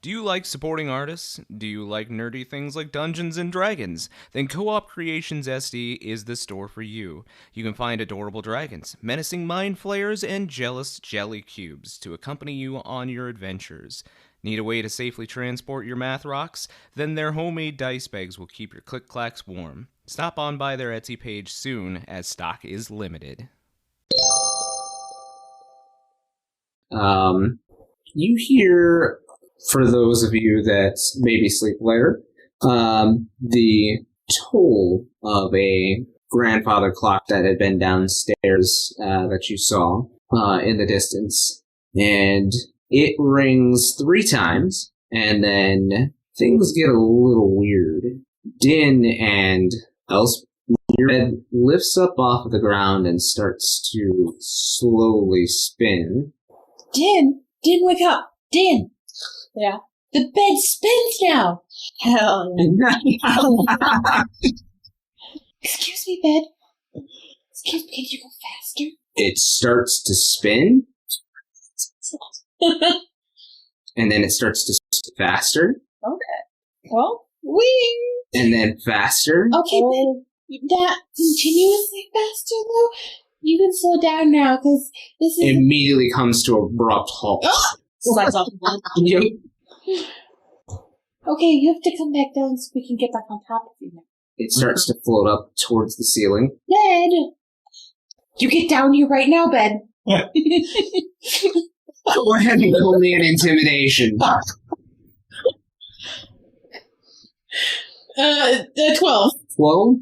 Do you like supporting artists? Do you like nerdy things like Dungeons and Dragons? Then Co-op Creations SD is the store for you. You can find adorable dragons, menacing mind flayers, and jealous jelly cubes to accompany you on your adventures. Need a way to safely transport your math rocks? Then their homemade dice bags will keep your click-clacks warm. Stop on by their Etsy page soon, as stock is limited. You hear... For those of you that maybe sleep later, the toll of a grandfather clock that had been downstairs that you saw in the distance. And it rings 3 times, and then things get a little weird. Din and Elspeth, your head lifts up off of the ground and starts to slowly spin. Din, wake up! Din! Yeah. The bed spins now! Hell yeah. Excuse me, bed. Excuse me, can you go faster? It starts to spin, and then it starts to spin faster, Okay. Well, wing. and then faster. Okay, bed. Not continuously faster, though? You can slow down now, because this is... Immediately comes to an abrupt halt. Slides off the bed. Yep. Okay, you have to come back down so we can get back on top of you now. It starts to float up towards the ceiling. Bed! You get down here right now, bed. Go ahead and roll me an intimidation. 12. 12?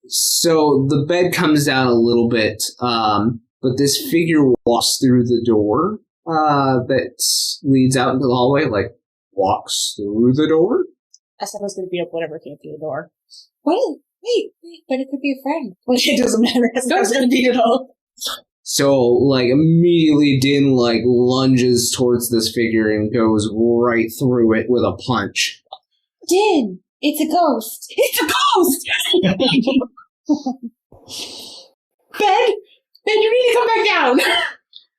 So the bed comes down a little bit, but this figure walks through the door that leads out into the hallway, walks through the door. I said I was going to beat up whatever came through the door. Wait, but it could be a friend. Well, it doesn't matter. I was going to beat it all. So, like, immediately Din, like, lunges towards this figure and goes right through it with a punch. Din, it's a ghost. It's a ghost! Ben, you need to come back down.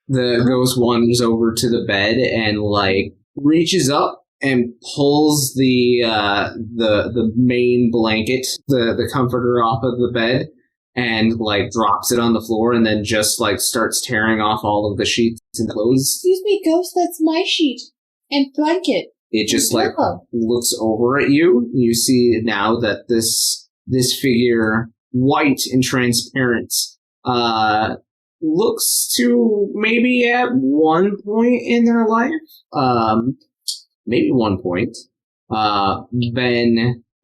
The ghost wanders over to the bed and, like, reaches up and pulls the main blanket, the comforter off of the bed, and, like, drops it on the floor and then just, like, starts tearing off all of the sheets and clothes. Excuse me, ghost, that's my sheet and blanket. It just, like, looks over at you. You see now that this figure, white and transparent, looks to maybe at one point in their life, Ben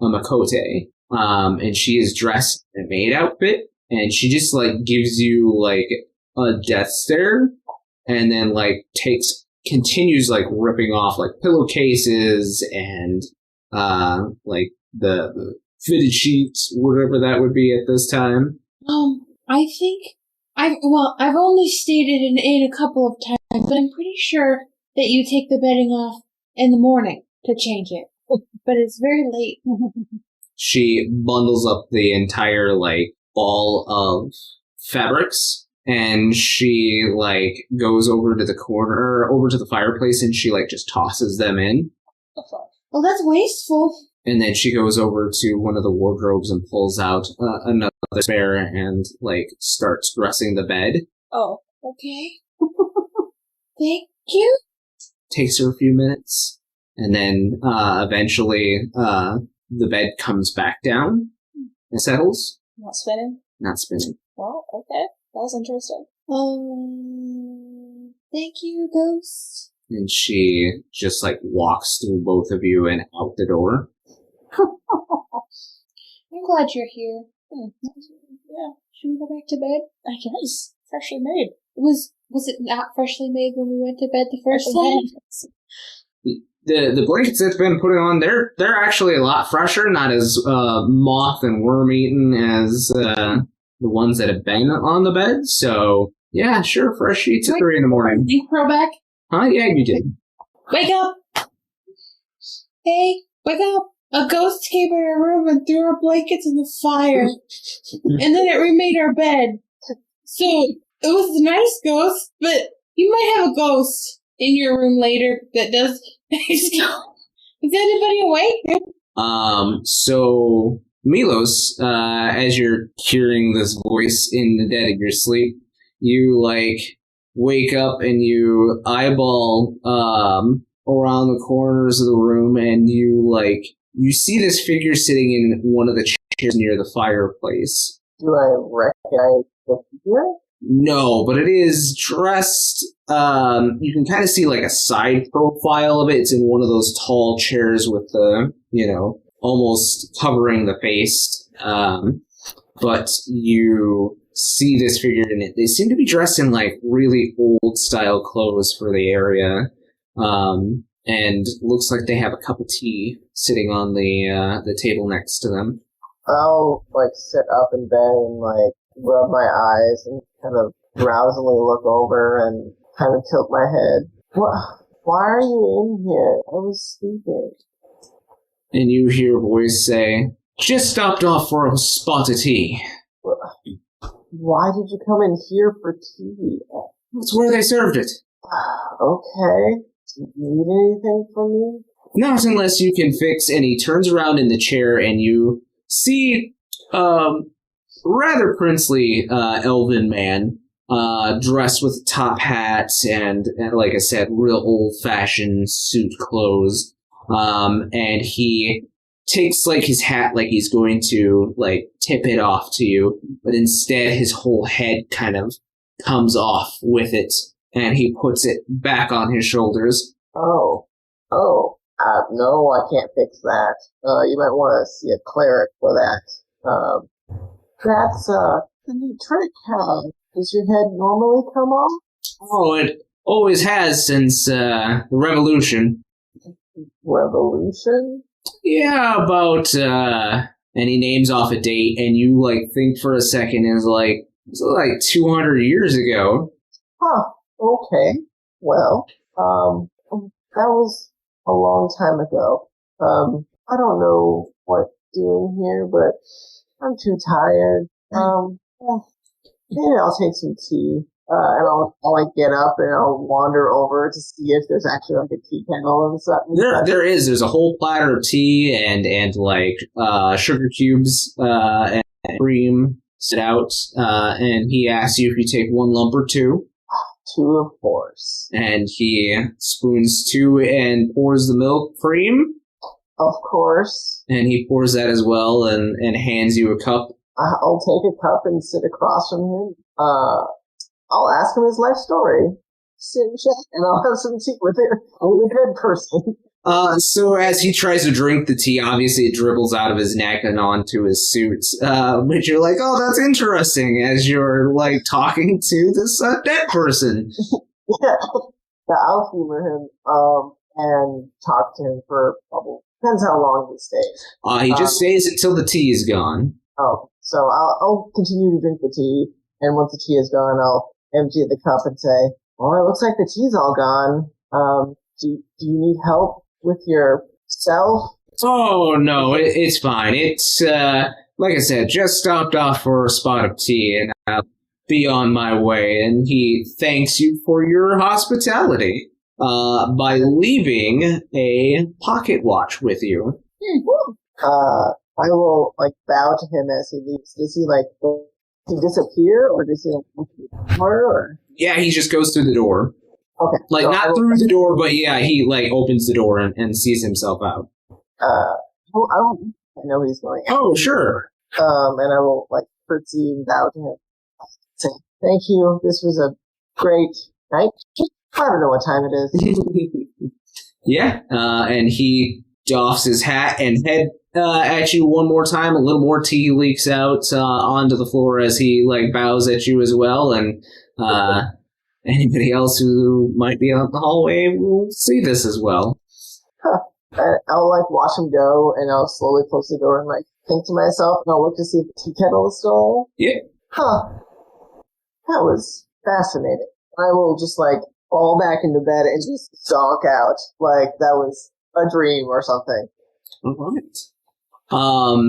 Makote. And she is dressed in a maid outfit, and she just, like, gives you, like, a death stare, and then, like, continues, like, ripping off, like, pillowcases and, like, the fitted sheets, whatever that would be at this time. I think I've only stayed at an inn a couple of times, but I'm pretty sure that you take the bedding off in the morning to change it. But it's very late. She bundles up the entire, like, ball of fabrics, and she, like, goes over to the corner, over to the fireplace, and she, like, just tosses them in. Well, that's wasteful. And then she goes over to one of the wardrobes and pulls out another spare and, like, starts dressing the bed. Oh, okay. Thank you. Takes her a few minutes, and then eventually the bed comes back down and settles. Not spinning? Not spinning. Well, okay. That was interesting. Thank you, ghost. And she just, like, walks through both of you and out the door. I'm glad you're here. Yeah. Should we go back to bed? I guess. Freshly made. Was it not freshly made when we went to bed the first time? The blankets that's been put on, they're actually a lot fresher, not as moth and worm eaten as the ones that have been on the bed. So yeah, sure, fresh sheets at 3 a.m. You crow back? Huh? Yeah, you did. Wake up! Hey, wake up! A ghost came in our room and threw our blankets in the fire, and then it remade our bed. So it was a nice ghost, but you might have a ghost in your room later that does. Is anybody awake? So Milos, as you're hearing this voice in the dead of your sleep, you, like, wake up and you eyeball around the corners of the room, and you see this figure sitting in one of the chairs near the fireplace. Do I recognize the figure? No, but it is dressed. You can kind of see, like, a side profile of it. It's in one of those tall chairs with the, almost covering the face. But you see this figure in it. They seem to be dressed in, like, really old style clothes for the area. And looks like they have a cup of tea sitting on the table next to them. I'll, like, sit up in bed and, like, rub my eyes and kind of drowsily look over and kind of tilt my head. Why are you in here? I was sleeping. And you hear a voice say, "Just stopped off for a spot of tea." Why did you come in here for tea? That's where they served it. Okay. Do you need anything from me? Not unless you can fix. And he turns around in the chair and you see rather princely elven man dressed with a top hat and, like I said, real old-fashioned suit clothes. And he takes, like, his hat like he's going to, like, tip it off to you, but instead his whole head kind of comes off with it, and he puts it back on his shoulders. No, I can't fix that. You might want to see a cleric for that. That's a neat trick. Does your head normally come off? Oh, it always has since the revolution. Revolution? Yeah, about, and he names off a date, and you, like, think for a second and is like, It's like 200 years ago. Huh. Okay. Well, that was a long time ago. I don't know what doing here, but I'm too tired. Maybe I'll take some tea. And I'll like get up and I'll wander over to see if there's actually like a tea kettle and stuff. There is. There's a whole platter of tea and like sugar cubes and cream set out. And he asks you if you take 1 lump or 2. 2, of course. And he spoons 2 and pours the milk cream. Of course. And he pours that as well and hands you a cup. I'll take a cup and sit across from him. I'll ask him his life story. Sit and chat, and I'll have some tea with him. I'm a good person. So as he tries to drink the tea, obviously it dribbles out of his neck and onto his suit. But you're like, oh, that's interesting, as you're like talking to this dead person. Yeah, I'll humor him and talk to him for probably depends how long he stays. He just stays until the tea is gone. Oh, so I'll continue to drink the tea, and once the tea is gone, I'll empty the cup and say, well, it looks like the tea's all gone. Do you need help with yourself? Oh, no, it's fine. It's, like I said, just stopped off for a spot of tea, and I'll be on my way. And he thanks you for your hospitality by leaving a pocket watch with you. I will, like, bow to him as he leaves. Does he, like, disappear, or does he, like, or? Yeah, he just goes through the door. Okay. Like, so not through the door, but yeah, he, like, opens the door and sees himself out. I know he's going out. Oh, sure. And I will, like, curtsy and bow to him. Say, thank you. This was a great night. I don't know what time it is. Yeah, and he doffs his hat and head at you one more time. A little more tea leaks out onto the floor as he like bows at you as well. And anybody else who might be out in the hallway will see this as well. Huh. And I'll like watch him go, and I'll slowly close the door and like think to myself, and I'll look to see if the tea kettle is still on. Yeah. Huh. That was fascinating. I will just like fall back into bed and just zonk out like that was a dream or something. All right.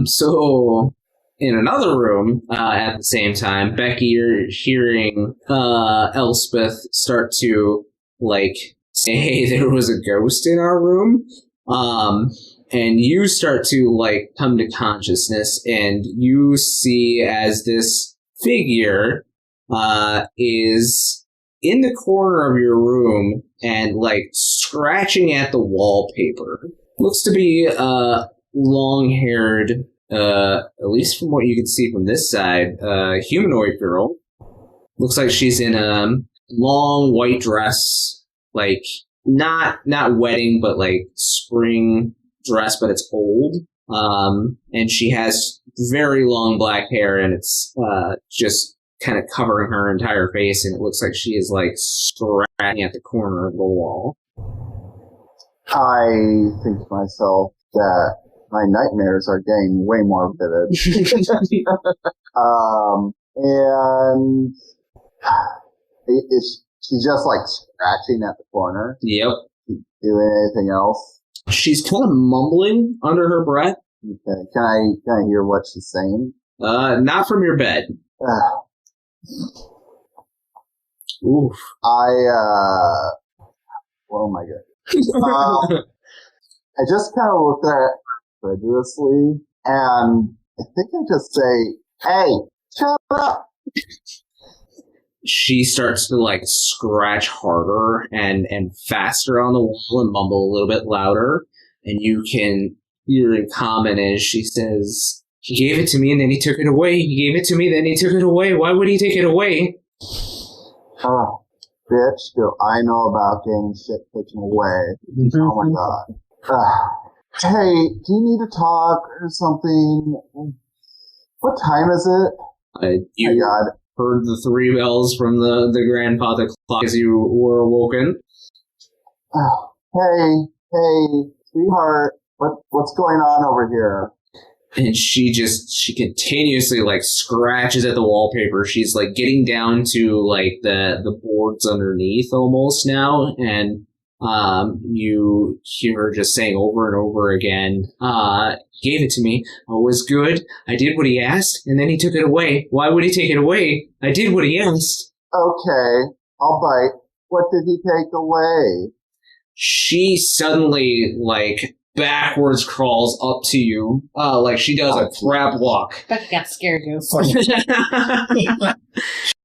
So in another room, at the same time, Becky, you're hearing Elspeth start to like say, "Hey, there was a ghost in our room." And you start to like come to consciousness, and you see as this figure is in the corner of your room and like scratching at the wallpaper. Looks to be long-haired, at least from what you can see from this side, humanoid girl. Looks like she's in a long white dress, like not wedding, but like spring dress, but it's old. And she has very long black hair, and it's just kind of covering her entire face, and it looks like she is like scratching at the corner of the wall. I think to myself that my nightmares are getting way more vivid. And she's just like scratching at the corner. Yep. Doing anything else? She's kind of mumbling under her breath. Okay. Can I hear what she's saying? Not from your bed. Oof. Oh my god. I just kind of looked at her incredulously, and I think I just say, "Hey, shut up." She starts to like scratch harder and faster on the wall and mumble a little bit louder, and you can hear in common as she says, "He gave it to me and then he took it away. He gave it to me, then he took it away. Why would he take it away?" Oh, bitch, do I know about getting shit taken away. Oh my god. Hey, do you need to talk or something? What time is it? You oh my god. Heard the 3 bells from the grandfather clock as you were awoken. Hey, sweetheart, what's going on over here? And she continuously like scratches at the wallpaper. She's like getting down to like the boards underneath almost now, and you hear her just saying over and over again, he gave it to me. Oh, it was good. I did what he asked, and then he took it away. Why would he take it away? I did what he asked. Okay, I'll bite. What did he take away? She suddenly, like, backwards crawls up to you, like she does a crab walk. Becca got scared.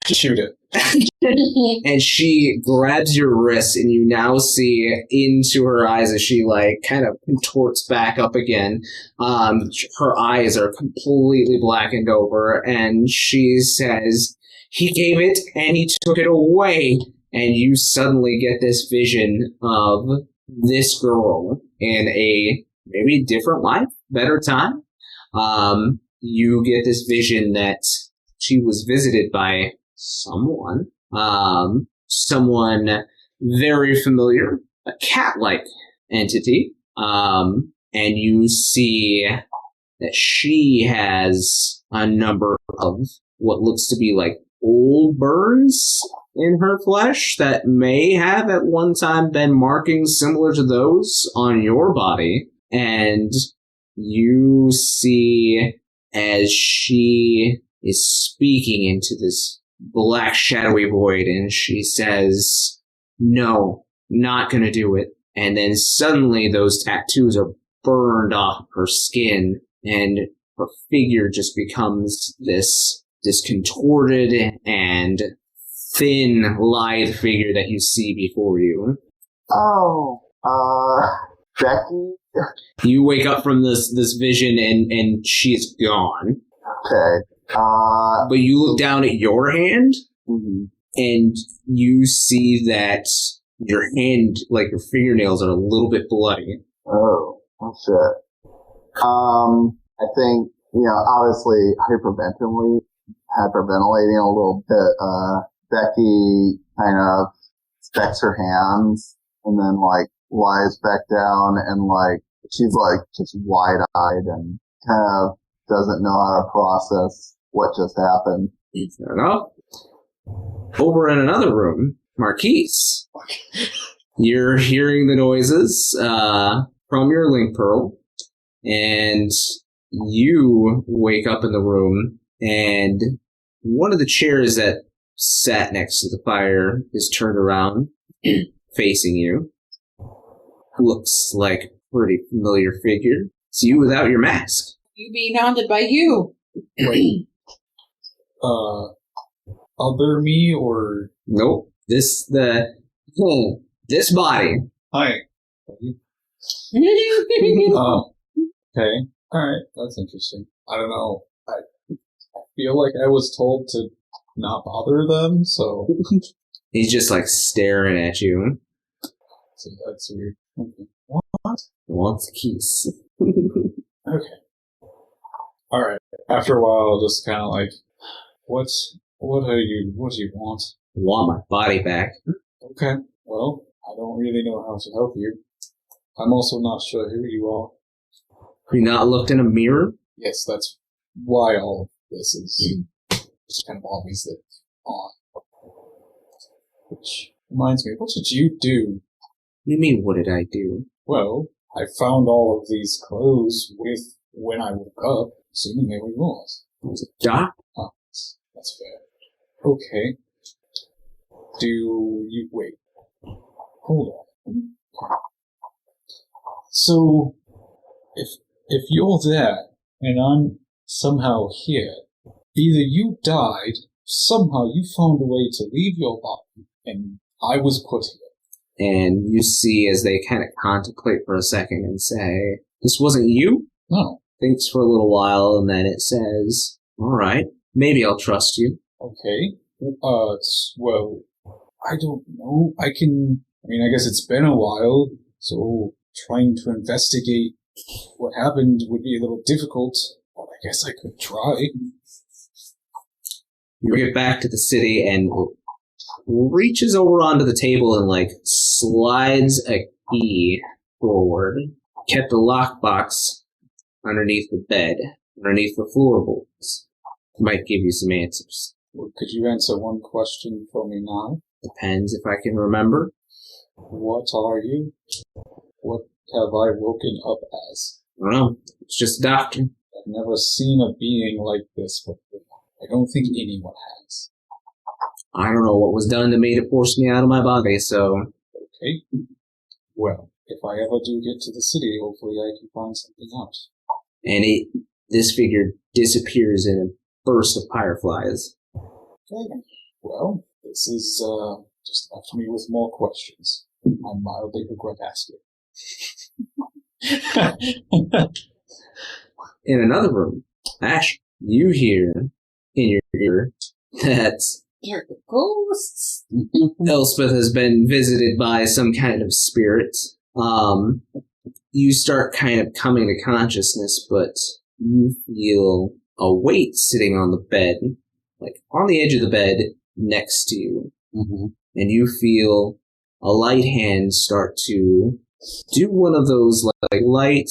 Shoot it. And she grabs your wrist, and you now see into her eyes as she, like, kind of contorts back up again. Her eyes are completely blackened over, and she says, he gave it, and he took it away. And you suddenly get this vision of this girl in a maybe different life, better time. You get this vision that she was visited by someone very familiar, a cat-like entity. And you see that she has a number of what looks to be like old burns in her flesh that may have at one time been markings similar to those on your body. And you see as she is speaking into this black shadowy void, and she says, no, not gonna do it. And then suddenly those tattoos are burned off her skin, and her figure just becomes this contorted and thin, lithe figure that you see before you. Oh, Becky? You wake up from this vision, and she's gone. Okay. But you look down at your hand, Mm-hmm. and you see that your hand, like your fingernails, are a little bit bloody. Oh shit. I think, obviously hyperventilating a little bit, Becky kind of stacks her hands and then like lies back down, and like she's like just wide-eyed and kind of doesn't know how to process what just happened. Fair enough. Over in another room, Marquise, you're hearing the noises from your link pearl, and you wake up in the room, and one of the chairs that sat next to the fire is turned around, facing you. Looks like a pretty familiar figure. It's you without your mask. You being haunted by you. Wait. Other me or? Nope. This body. Hi. Okay. Alright, that's interesting. I don't know. I feel like I was told to not bother them, so. He's just like staring at you. So that's weird. Okay. What? He wants a kiss. Okay. Alright. After a while, I'll just kind of like, what do you want? I want my body back. Okay. Well, I don't really know how to help you. I'm also not sure who you are. Have you not looked in a mirror? Yes, that's why all of this is just kind of always on. Which reminds me, what did you do? What do you mean, what did I do? Well, I found all of these clothes when I woke up, assuming they were yours. I was a doc? Oh, that's fair. Okay. Wait. Hold on. So, if you're there, and I'm somehow here, either you died, somehow you found a way to leave your body, and I was put here. And you see as they kind of contemplate for a second and say, this wasn't you? No. Thinks for a little while, and then it says, alright, maybe I'll trust you. Okay. Well, I don't know. I guess it's been a while, so trying to investigate what happened would be a little difficult, but I guess I could try. You get back to the city and reaches over onto the table and, like, slides a key forward. Kept the lockbox underneath the bed, underneath the floorboards. Might give you some answers. Well, could you answer one question for me now? Depends if I can remember. What are you? What have I woken up as? I don't know. It's just a doctor. I've never seen a being like this before. I don't think anyone has. I don't know what was done to me to force me out of my body, so... Okay. Well, if I ever do get to the city, hopefully I can find something out. And this figure disappears in a burst of fireflies. Okay. Well, this is just left me with more questions. I mildly regret asking. In another room, Ash, you hear in your ear that You're the ghosts. Elspeth has been visited by some kind of spirit. You start kind of coming to consciousness, but you feel a weight sitting on the bed, like on the edge of the bed next to you. Mm-hmm. And you feel a light hand start to do one of those like light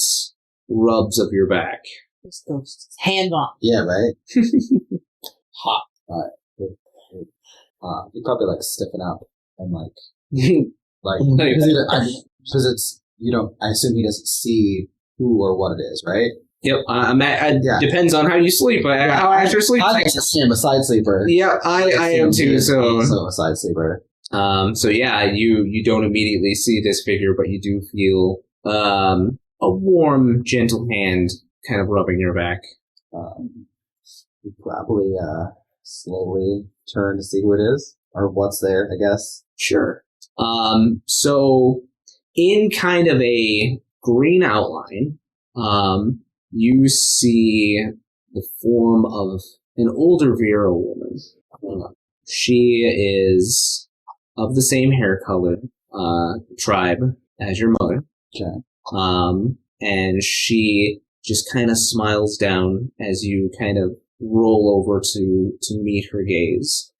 rubs of your back. This ghost. Hand on. Yeah, right? Hot. You probably like stiffen up and like Like- because it's I assume he doesn't see who or what it is, right? Yep, Yeah. depends on how you sleep. How Asher sleeps. I am a side sleeper. Yeah, I am too. So a side sleeper. So yeah, you don't immediately see this figure, but you do feel a warm, gentle hand kind of rubbing your back. We probably slowly turn to see who it is or what's there, I guess. Sure. So in kind of a green outline, you see the form of an older Vera woman. She is of the same hair color tribe as your mother. Okay. And she just kind of smiles down as you kind of roll over to meet her gaze.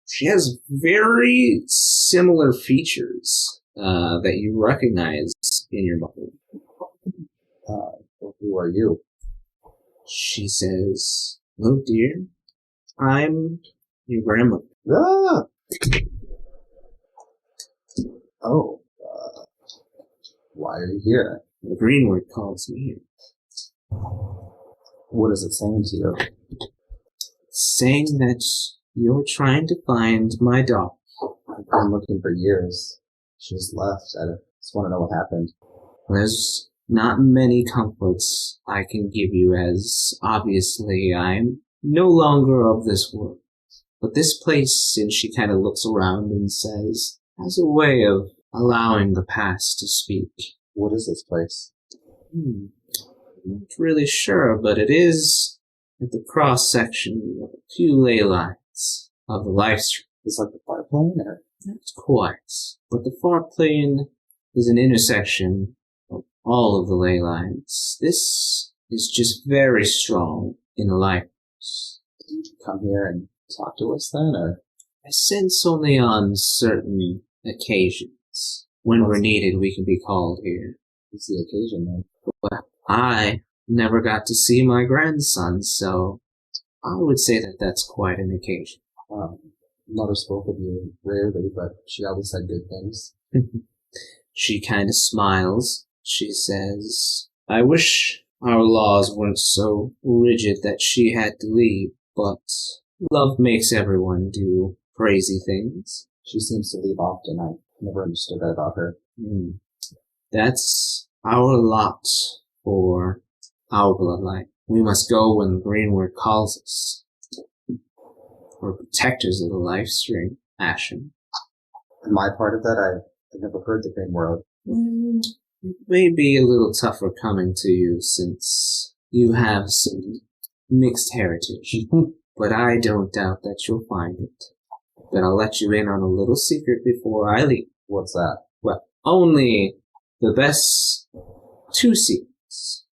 She has very similar features that you recognize in your mother. Who are you? She says, "Oh dear, I'm your grandmother." Ah! Oh. Why are you here? The Greenwood calls me here, What is it saying to you? saying that you're trying to find my daughter. I've been looking for years. She just left. I just want to know what happened. There's not many comforts I can give you, as obviously I'm no longer of this world. But this place, and she kind of looks around and says, has a way of allowing the past to speak. What is this place? I'm not really sure, but it is at the cross-section of a few ley lines of the life stream. It's like the far plane, or? Not quite, but the far plane is an intersection of all of the ley lines. This is just very strong in the life. Did you come here and talk to us then, or? I sense only on certain occasions. When we're needed, we can be called here. What's the occasion then? But I never got to see my grandson, so I would say that that's quite an occasion. Mother spoke with you rarely, but she always said good things. She kind of smiles. She says, I wish our laws weren't so rigid that she had to leave, but love makes everyone do crazy things. She seems to leave often. I never understood that about her. That's our lot for our bloodline. We must go when the Greenwood calls us. We're protectors of the life stream, Ashen. Am I part of that? I've never heard the Green World. It may be a little tougher coming to you since you have some mixed heritage, but I don't doubt that you'll find it. But I'll let you in on a little secret before I leave. What's that? Well, only the best two secrets.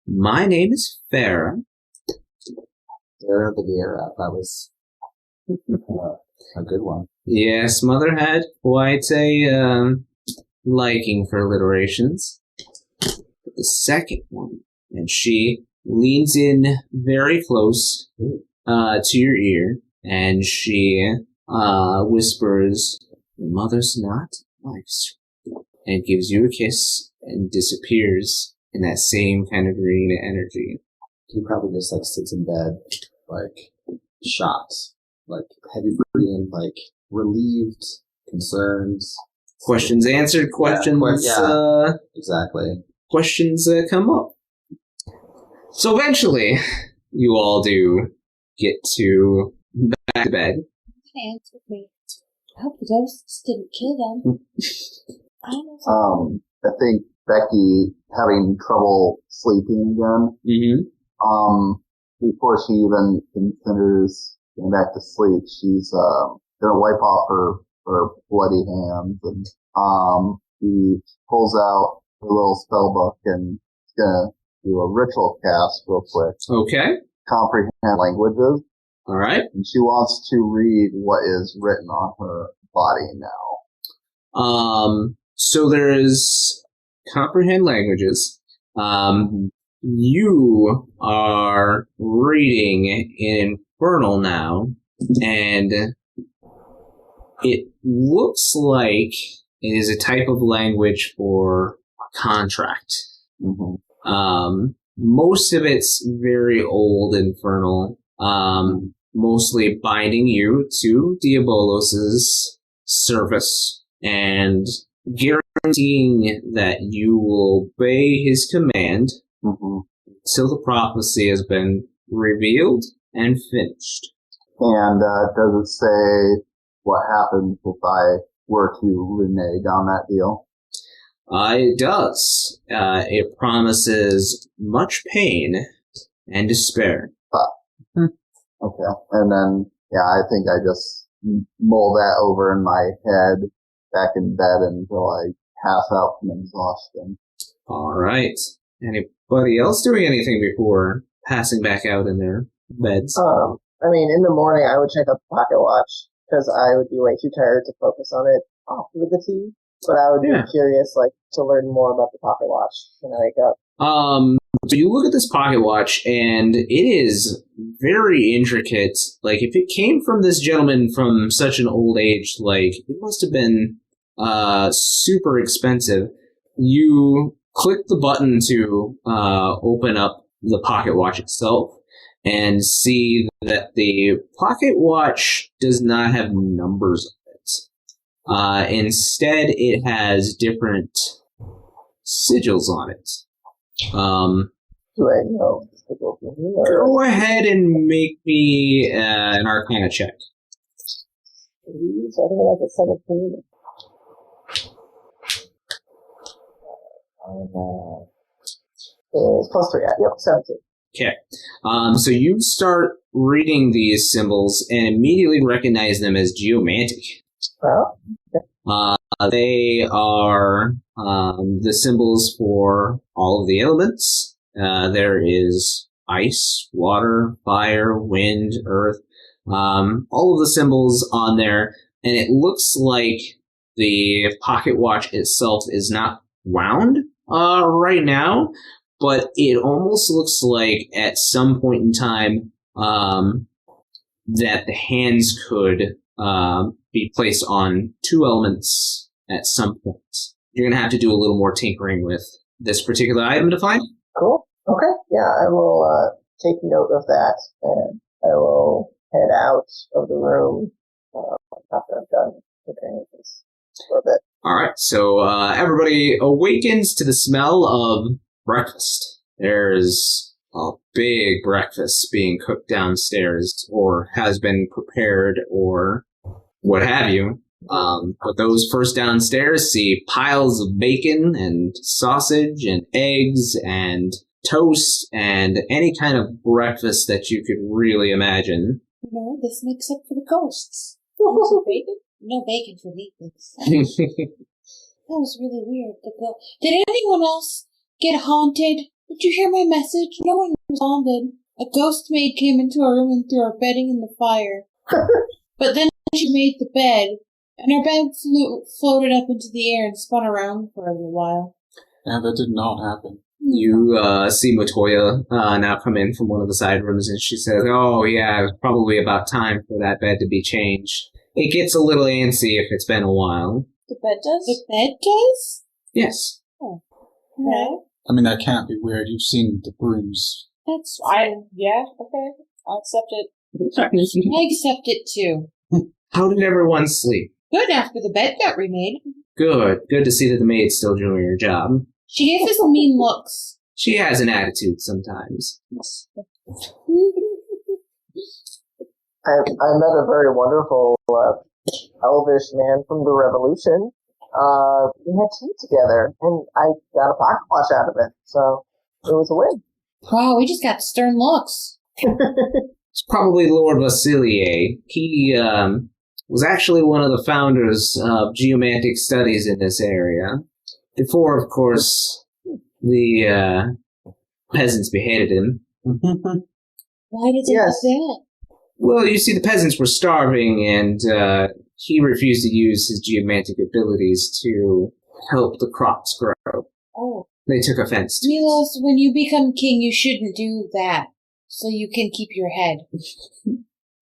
My name is Farah. Era the Vieira. That was a good one. Yes, Mother had quite a liking for alliterations. the second one, and she leans in very close to your ear, and she whispers, "Your mother's not nice," and gives you a kiss and disappears in that same kind of green energy. He probably just like sits in bed, like shocked, like heavy breathing, like relieved, concerned. Questions answered. Questions. Exactly. Questions come up. So eventually, you all do get to back to bed. Answer me. I hope the ghosts didn't kill them. I don't know. I think Becky having trouble sleeping again. Mm-hmm. Before she even considers getting back to sleep, she's gonna wipe off her bloody hands, and she pulls out her little spell book and is gonna do a ritual cast real quick. Okay. Comprehend languages. All right. And she wants to read what is written on her body now. So there is comprehend languages. You are reading in Infernal now, and it looks like it is a type of language for a contract. Most of it's very old Infernal, mostly binding you to Diabolos's service and guaranteeing that you will obey his command until the prophecy has been revealed and finished. And does it say what happens if I were to renege on that deal? It does. It promises much pain and despair. Okay. And then, I think I just mull that over in my head back in bed until I pass out from exhaustion. All right. Anybody else doing anything before passing back out in their beds? In the morning, I would check out the pocket watch, because I would be way too tired to focus on it with the tea. But I would be curious, to learn more about the pocket watch when I wake up. So you look at this pocket watch, and it is very intricate. Like, if it came from this gentleman from such an old age, it must have been super expensive. You click the button to open up the pocket watch itself, and see that the pocket watch does not have numbers on it. Instead, it has different sigils on it. Do I know? Go ahead and make me an Arcana check. So I think I like a 17. It's plus 3. Yep, 17. Okay. So you start reading these symbols and immediately recognize them as geomantic. They are the symbols for all of the elements. There is ice, water, fire, wind, earth, all of the symbols on there. And it looks like the pocket watch itself is not wound right now, but it almost looks like at some point in time that the hands could be placed on two elements at some point. You're going to have to do a little more tinkering with this particular item to find. Cool. Okay. Yeah, I will take note of that, and I will head out of the room after I'm done preparing this for a bit. All right. So everybody awakens to the smell of breakfast. There's a big breakfast being cooked downstairs, or has been prepared, or what have you. But those first downstairs see piles of bacon and sausage and eggs and toast and any kind of breakfast that you could really imagine. This makes up for the ghosts. Also bacon? No bacon for me, please. That was really weird. Did anyone else get haunted? Did you hear my message? No one responded. A ghost maid came into our room and threw our bedding in the fire. But then she made the bed, and our bed floated up into the air and spun around for a little while. Yeah, that did not happen. You see Matoya now come in from one of the side rooms, and she says, "Oh yeah, probably about time for that bed to be changed. It gets a little antsy if it's been a while." The bed does? The bed does? Yes. Right. I mean, that can't be weird. You've seen the brooms. That's Yeah, okay. I accept it. I accept it too. How did everyone sleep? Good after the bed got remade. Good. Good to see that the maid's still doing her job. She gave us mean looks. She has an attitude sometimes. I met a very wonderful elvish man from the Revolution. We had tea together, and I got a pocket watch out of it, so it was a win. Wow, we just got stern looks. It's probably Lord Vasilier. He was actually one of the founders of geomantic studies in this area. Before, of course, the peasants beheaded him. Why did they Yes. do that? Well, you see, the peasants were starving, and he refused to use his geomantic abilities to help the crops grow. Oh. They took offense to it. Milos, when you become king, you shouldn't do that. So you can keep your head.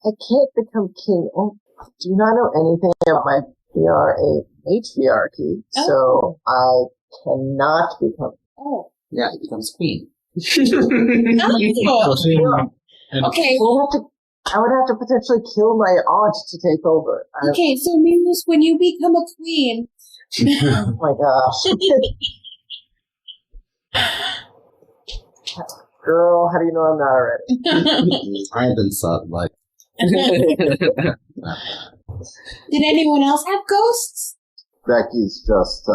I can't become king. I do not know anything about my matriarchy, so I cannot become. Oh. Yeah, he becomes queen. Oh. Okay. I would have to potentially kill my aunt to take over. Okay, so Milos, when you become a queen, Oh my gosh. Girl, how do you know I'm not already? I've been sub, like, did anyone else have ghosts? Becky's just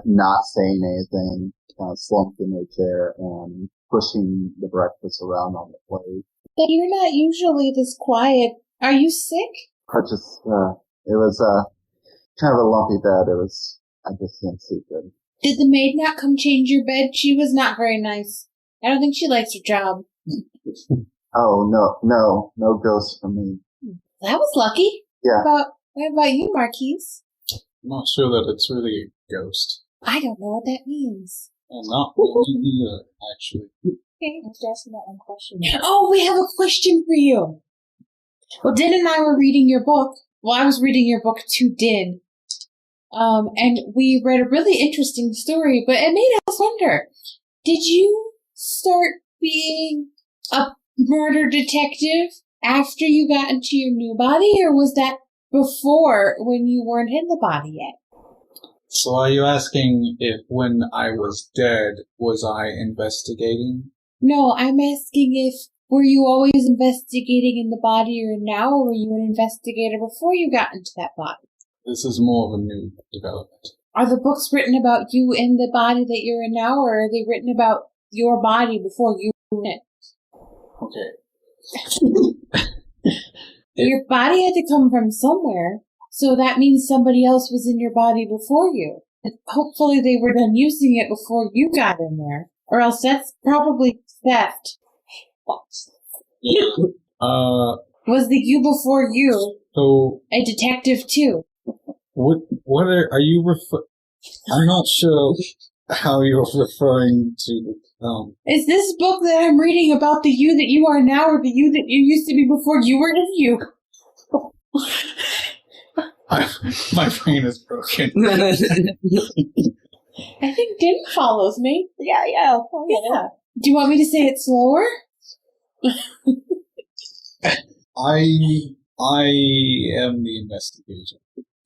not saying anything, kind of slumped in her chair and pushing the breakfast around on the plate. But you're not usually this quiet. Are you sick? I just, it was kind of a lumpy bed. I just didn't sleep good. Did the maid not come change your bed? She was not very nice. I don't think she likes her job. Oh, no ghosts for me. That was lucky. Yeah. What about you, Marquise? I'm not sure that it's really a ghost. I don't know what that means. And not really either, actually. Okay. I was asking that one question. Oh, we have a question for you. Well, Din and I were reading your book. Well, I was reading your book to Din. And we read a really interesting story, but it made us wonder, did you start being a murder detective after you got into your new body, or was that before when you weren't in the body yet? So are you asking if when I was dead, was I investigating? No, I'm asking if, were you always investigating in the body you're in now, or were you an investigator before you got into that body? This is more of a new development. Are the books written about you in the body that you're in now, or are they written about your body before you were in it? Okay. Your body had to come from somewhere, so that means somebody else was in your body before you. And hopefully they were done using it before you got in there, or else that's probably theft. Was the you before you So a detective too? what are you I'm not sure how you're referring to the film. Is this book that I'm reading about the you that you are now, or the you that you used to be before you were the you? My brain is broken. I think Din follows me. Yeah. Yeah. Do you want me to say it slower? I am the investigator.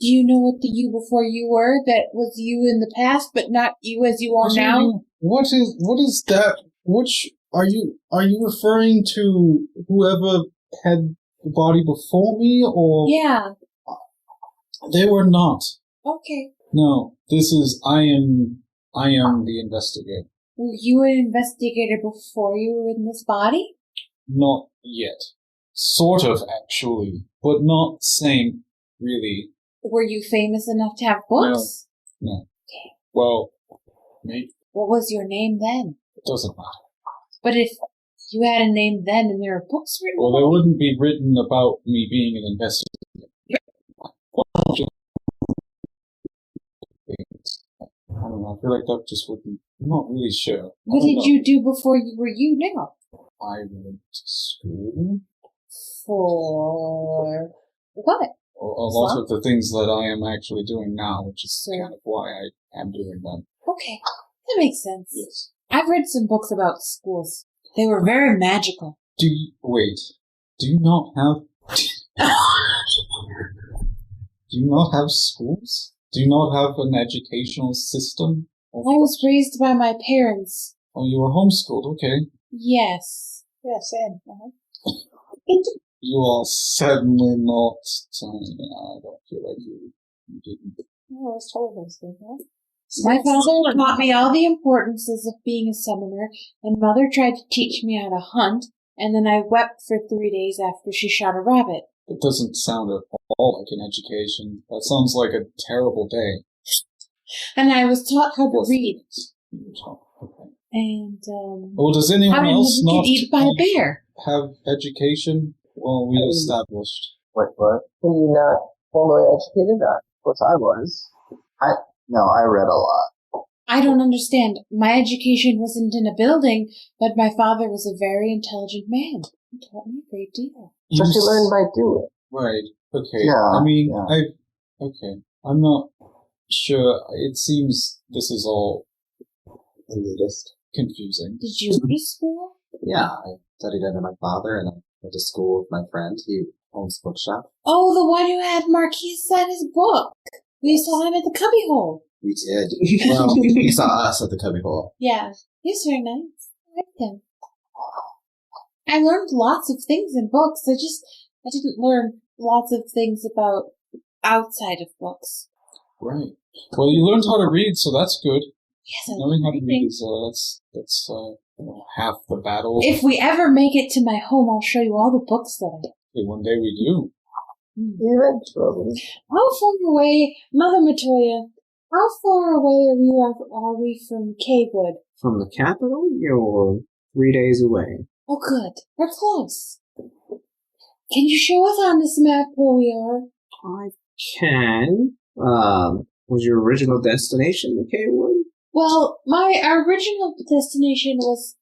Do you know what the you before you were that was you in the past, but not you as you are now? What is that? Which are you referring to? Whoever had the body before me, or Yeah. they were not? Okay. No, this is I am the investigator. Were you an investigator before you were in this body? Not yet. Sort of, actually, but not same, really. Were you famous enough to have books? No. Well, maybe. What was your name then? It doesn't matter. But if you had a name then and there were books written Well, about they you- wouldn't be written about me being an investigator. I don't know. I feel like that just wouldn't I'm not really sure. What did you do before you were you now? I went to school. For what? A lot of the things that I am actually doing now, which is kind of why I am doing them. Okay, that makes sense. Yes. I've read some books about schools. They were very magical. Do you not have... Do you not have schools? Do you not have an educational system? I was raised by my parents. Oh, you were homeschooled, okay. Yes. Yes, and You are certainly not... I don't feel like you didn't. Oh, I was totally homeschooled, huh? My father taught me all the importances of being a summoner, and Mother tried to teach me how to hunt, and then I wept for 3 days after she shot a rabbit. It doesn't sound at all like an education. That sounds like a terrible day. And I was taught how to read. Okay. And, Well, does anyone else not get eaten by a bear? have education? Well, we established. Wait, what? Were you not formally educated? Of course I was. No, I read a lot. I don't understand. My education wasn't in a building, but my father was a very intelligent man. He taught me a great deal. But you learn by doing. Right. Okay. Yeah, I mean, yeah. Okay. I'm not sure. It seems this is all elitist. confusing. Did you go to school? Yeah, I studied under my father, and I went to school with my friend. He owns a bookshop. Oh, the one who had Marquis sign his book. We saw him at the cubbyhole. We did. Well, he saw us at the cubbyhole. Yeah, he was very nice. I liked him. I learned lots of things in books. I didn't learn lots of things about outside of books. Right. Well, you learned how to read, so that's good. Yes, I Knowing how to learned read things. is that's half the battle. If we ever make it to my home, I'll show you all the books that I Okay, one day we do. Eventually. How far away, Mother Matoya, how far away are we from Kaywood? From the capital, you're 3 days away. Oh, good. We're close. Can you show us on this map where we are? I can. Was your original destination the Kaywood? Well, our original destination was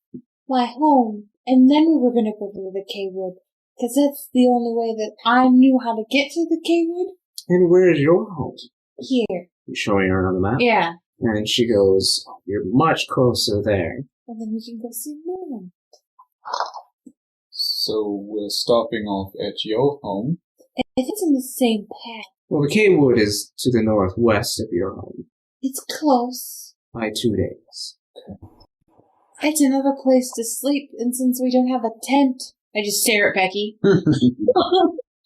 my home, and then we were going to go to the Kaywood, because that's the only way that I knew how to get to the Kaywood. And where's your home? Here. You're showing her on the map? Yeah. And she goes, you're much closer there. And then we can go see Mom. So we're stopping off at your home. I think it's in the same path. Well, the Kaywood is to the northwest of your home. It's close. By 2 days. It's another place to sleep, and since we don't have a tent, I just stare at Becky.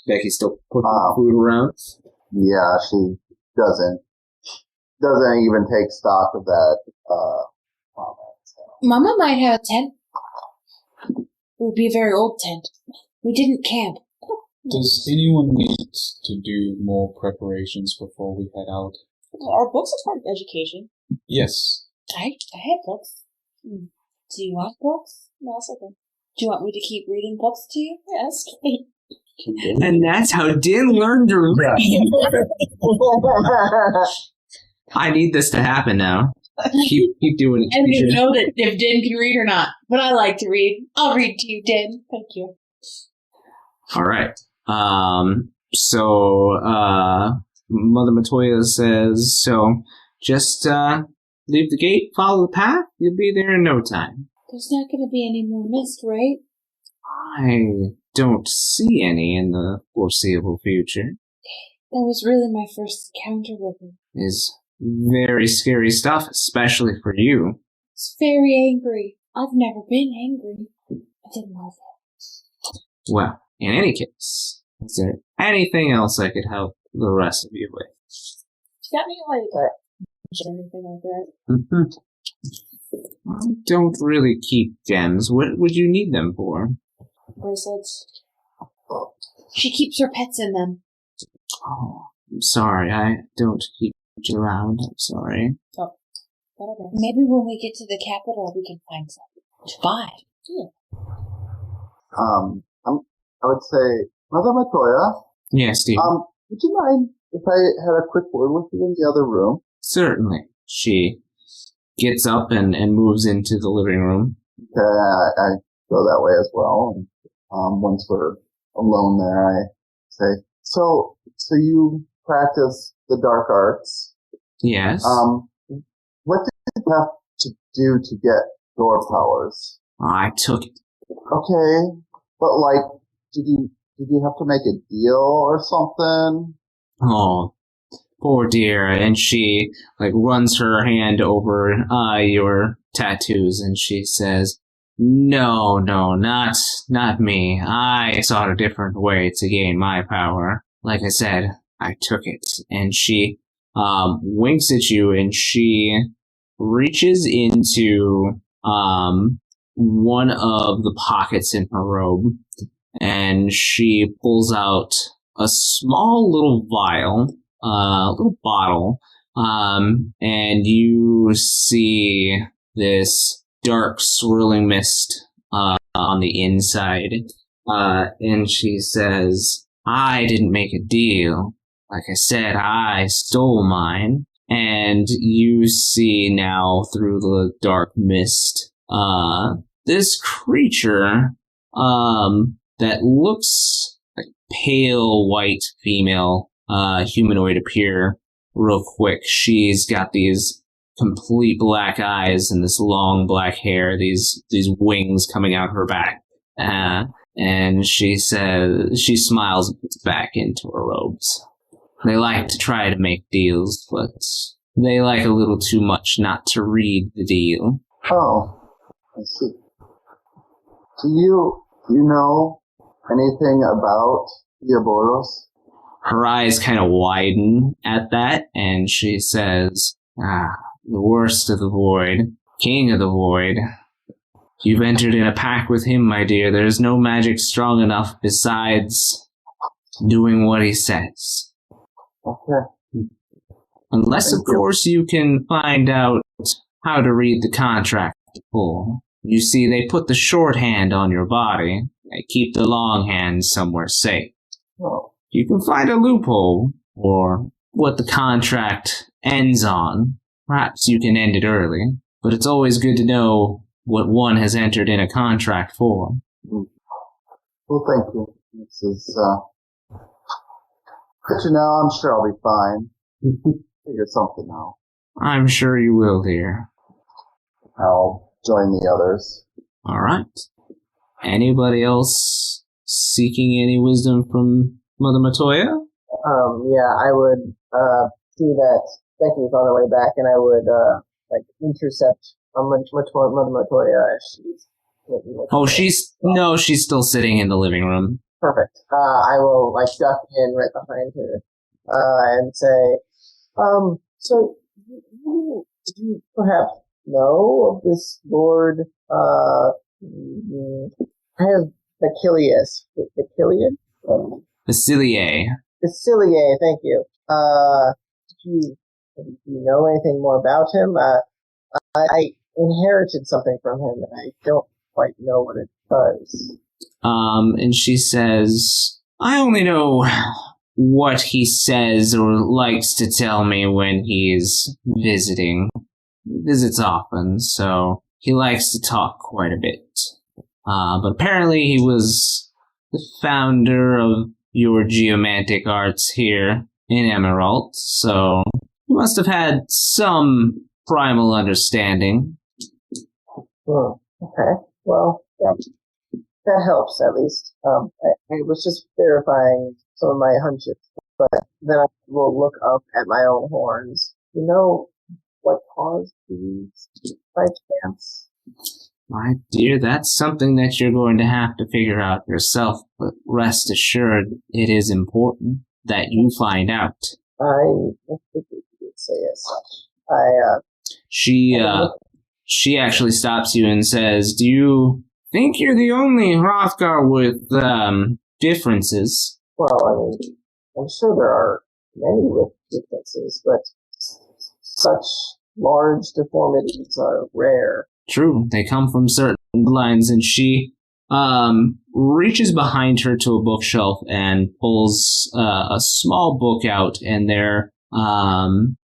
Becky's still putting food around. Yeah, she doesn't even take stock of that. Mama might have a tent. It would be a very old tent. We didn't camp. Does anyone need to do more preparations before we head out? Our books are part of education. Yes. I have books. Do you want books? No, it's okay. Do you want me to keep reading books to you? Yes. And that's how Din learned to read. I need this to happen now. Keep doing it. I don't even know that if Din can read or not, but I like to read. I'll read to you, Din. Thank you. All right. So Mother Matoya says, so just leave the gate, follow the path, you'll be there in no time. There's not going to be any more mist, right? I don't see any in the foreseeable future. That was really my first encounter with him. Is very scary stuff, especially for you. He's very angry. I've never been angry. I didn't know that. Well, in any case, is there anything else I could help the rest of you with? You got me like anything like that? I don't really keep gems. What would you need them for? Bracelets. She keeps her pets in them. Oh, I'm sorry. I don't keep you around. I'm sorry. Oh, whatever. Maybe when we get to the capital, we can find something to buy. Yeah. I would say, Mother Matoya, Yes, Steve. would you mind if I had a quick word with you in the other room? Certainly. She gets up and moves into the living room. Okay, I go that way as well. And, once we're alone there, I say, so you practice the dark arts. Yes. What did you have to do to get your powers? I took it. Okay, but like, did you have to make a deal or something? Oh, poor dear. And she runs her hand over your tattoos, and she says, No, not me. I sought a different way to gain my power. Like I said, I took it. And she winks at you, and she reaches into one of the pockets in her robe, and she pulls out a small little vial, little bottle, and you see this dark swirling mist on the inside, and she says, I didn't make a deal. Like I said, I stole mine. And you see now through the dark mist, this creature, that looks like pale white female, humanoid appear real quick. She's got these complete black eyes and this long black hair, these wings coming out her back. And she says, she smiles back into her robes. They like to try to make deals, but they like a little too much not to read the deal. Oh, I see. Do you know anything about Diabolos? Her eyes kind of widen at that, and she says, the worst of the void, king of the void. You've entered in a pact with him, my dear. There's no magic strong enough besides doing what he says. Okay. Unless, of course, you can find out how to read the contract full. You see, they put the shorthand on your body. They keep the longhand somewhere safe. Oh. You can find a loophole, or what the contract ends on. Perhaps you can end it early, but it's always good to know what one has entered in a contract for. Well, thank you. This is, but I'm sure I'll be fine. Figure something out. I'm sure you will, dear. I'll join the others. All right. Anybody else seeking any wisdom from Mother Matoya? Yeah, I would see that Becky's on her way back, and I would intercept Mother Matoya as she's. She's still sitting in the living room. Perfect. I will duck in right behind her, and say, so do you perhaps know of this Lord, I have Bacilius. Bacilier. Bacilier, thank you. Do you know anything more about him? I inherited something from him, and I don't quite know what it does. And she says, I only know what he says or likes to tell me when he's visiting. He visits often, so he likes to talk quite a bit. But apparently he was the founder of your geomantic arts here in Emerald, so he must have had some primal understanding. Okay. Well, that helps, at least. I was just verifying some of my hunches, but then I will look up at my own horns. You know what caused these by chance? My dear, that's something that you're going to have to figure out yourself, but rest assured it is important that you find out. I think you could say as such. She actually stops you and says, do you think you're the only Hrothgar with differences? Well, I mean, I'm sure there are many with differences, but such large deformities are rare. True, they come from certain lines, and she reaches behind her to a bookshelf and pulls a small book out, and there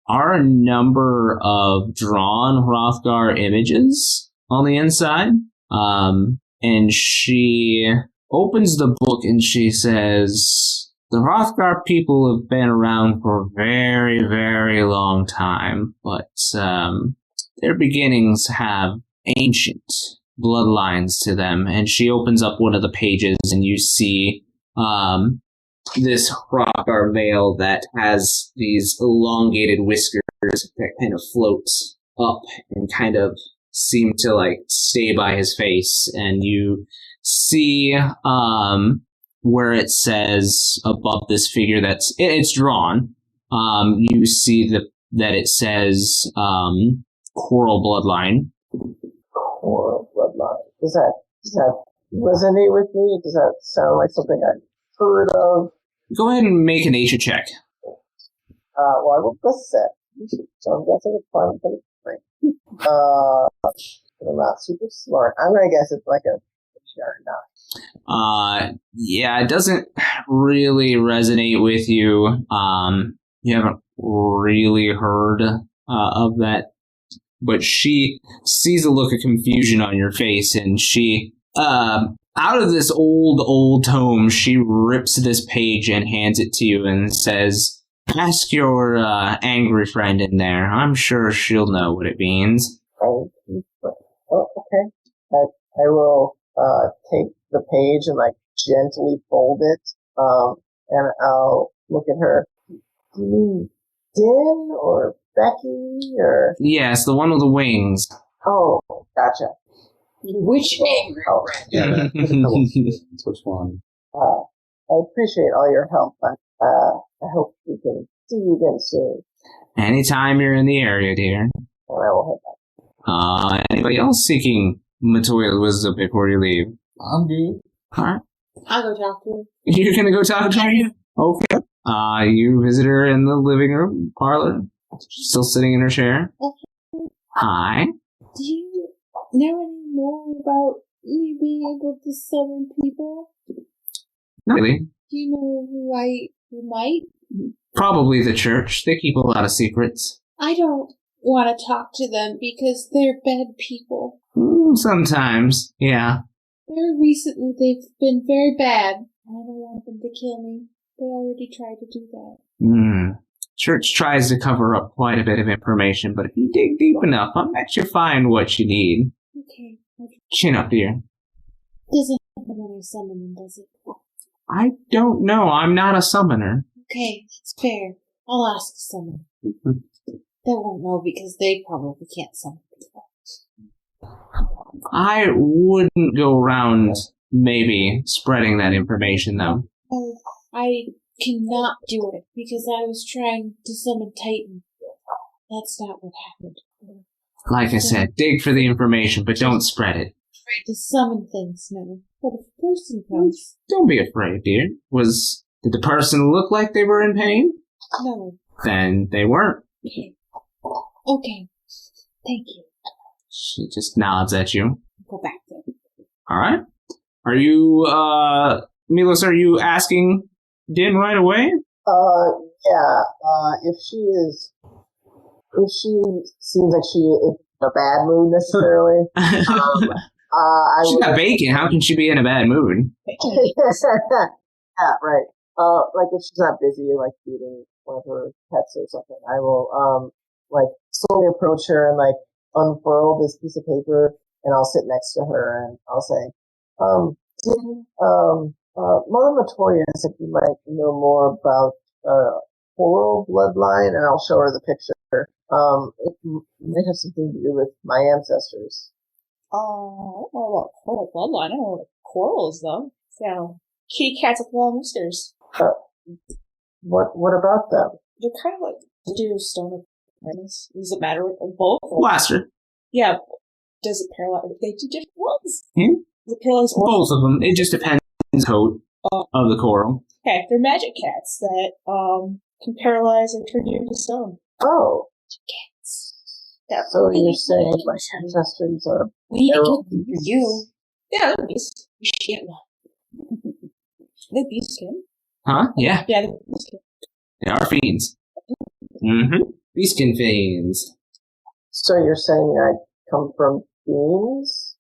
are a number of drawn Hrothgar images on the inside. And she opens the book and she says, the Hrothgar people have been around for a very, very long time, but their beginnings have ancient bloodlines to them. And she opens up one of the pages and you see this Hrothgar male that has these elongated whiskers that kind of float up and kind of seem to like stay by his face. And you see where it says above this figure it's drawn, you see that it says Coral Bloodline. Coral Bloodline. Does that resonate with me? Does that sound like something I've heard of? Go ahead and make a nature check. Well, I will plus set. So I'm guessing it's fun. I'm not super smart. I'm gonna guess it's like a or not. Yeah, it doesn't really resonate with you. You haven't really heard of that, but she sees a look of confusion on your face, and she, out of this old tome, she rips this page and hands it to you and says, ask your angry friend in there. I'm sure she'll know what it means. Oh, okay. I will take the page and like gently fold it, and I'll look at her. Do you mean Din or Becky or? Yes, the one with the wings. Oh, gotcha. Which angry friend? Yeah, that's which one? I appreciate all your help, but I hope we can see you again soon. Anytime you're in the area, dear. And I will head back. Anybody else seeking Matoya wisdom before you leave? I'm good. Alright. I'll go talk to her. You're gonna go talk to her? Okay. You visit her in the living room, parlor. She's still sitting in her chair. Okay. Hi. Do you know any more about me being able to summon people? Not really. Do you know who might? Probably the church. They keep a lot of secrets. I don't want to talk to them because they're bad people. Sometimes, yeah. Very recently, they've been very bad. I don't want them to kill me. They already tried to do that. Church tries to cover up quite a bit of information, but if you dig deep enough, I bet you find what you need. Okay. Chin up, dear. Doesn't happen when I summon them, does it? I don't know. I'm not a summoner. Okay, that's fair. I'll ask someone. They won't know because they probably can't summon people. I wouldn't go around maybe spreading that information, though. Oh, I cannot do it because I was trying to summon Titan. That's not what happened. Like I said, dig for the information, but don't spread it. Trying to summon things now. But if a person comes... Don't be afraid, dear. Did the person look like they were in pain? No. Then they weren't. Okay. Thank you. She just nods at you. Go back there. Alright. Are you, Milos, are you asking Din right away? Yeah. If she seems like she is in a bad mood necessarily, She's got bacon. How can she be in a bad mood? Yeah, right. Like if she's not busy, like feeding one of her pets or something, I will, like slowly approach her and like unfurl this piece of paper, and I'll sit next to her and I'll say, Mother Matoya said you might know more about, Coral Bloodline, and I'll show her the picture. It might have something to do with my ancestors. I don't know about Coral Bloodline. I don't know what Coral is, though. So, kitty cats with long whiskers. What about them? They're kind of like to do Stone of Awareness. Does it matter with both? Blaster. Yeah. Does it paralyze? They do different ones. Does it paralyze both of them. It just depends on the coat of the coral. Okay, they're magic cats that can paralyze and turn you into stone. Oh. Cats. Yeah. So you're saying my ancestors are... We need to get them for you. Yeah, they're beast. You should get one. They're beast skin. Huh? Yeah. Yeah, they're beast skin. They are fiends. Mm-hmm. Beastkin fiends. So you're saying I come from beings?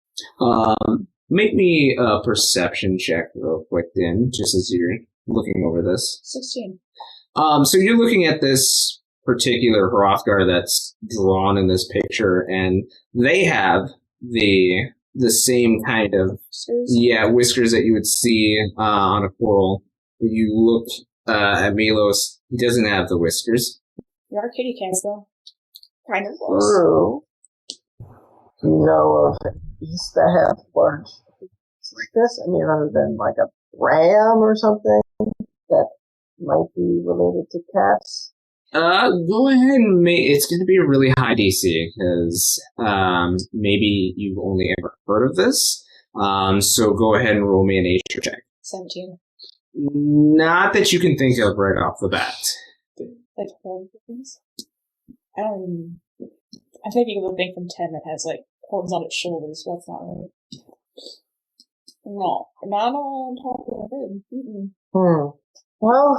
Make me a perception check real quick then, just as you're looking over this. 16. So you're looking at this particular Hrothgar that's drawn in this picture, and they have the same kind of whiskers that you would see on a coral. When you look at Milos, he doesn't have the whiskers. You are kitty cats, though. Kind of close. True. Do you know of beasts that have large beaks like this? I mean, other than like a ram or something that might be related to cats? Go ahead and it's going to be a really high DC because maybe you've only ever heard of this. So go ahead and roll me a nature check. 17. Not that you can think of right off the bat. Like horn things? I don't even... I think you can think from 10 that has, like, horns on its shoulders, but that's not right. No. Not on top of the head. Mm-mm. Well,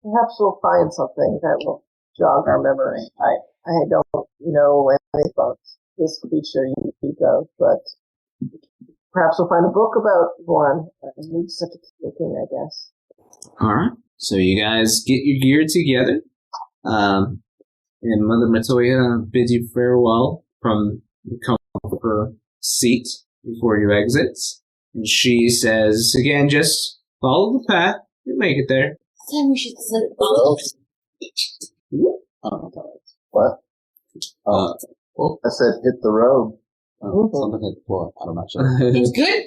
perhaps we'll find something that will jog our memory. I don't know anything about this creature you speak of, but perhaps we'll find a book about one. We just have to keep looking, I guess. All right. So you guys get your gear together. And Mother Matoya bids you farewell from the comfort of her seat before you exit. And she says, again, just follow the path. You'll make it there. Then we should slip What? I said hit the road. Something hit the floor. I'm not sure. It's good.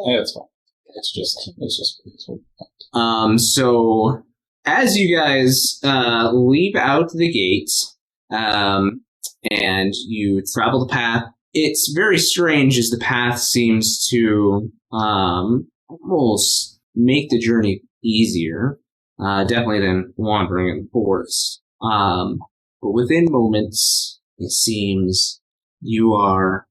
Yeah, it's fine. It's just peaceful. So as you guys leave out the gate, and you travel the path, it's very strange as the path seems to almost make the journey easier, definitely than wandering in the forest. But within moments, it seems you are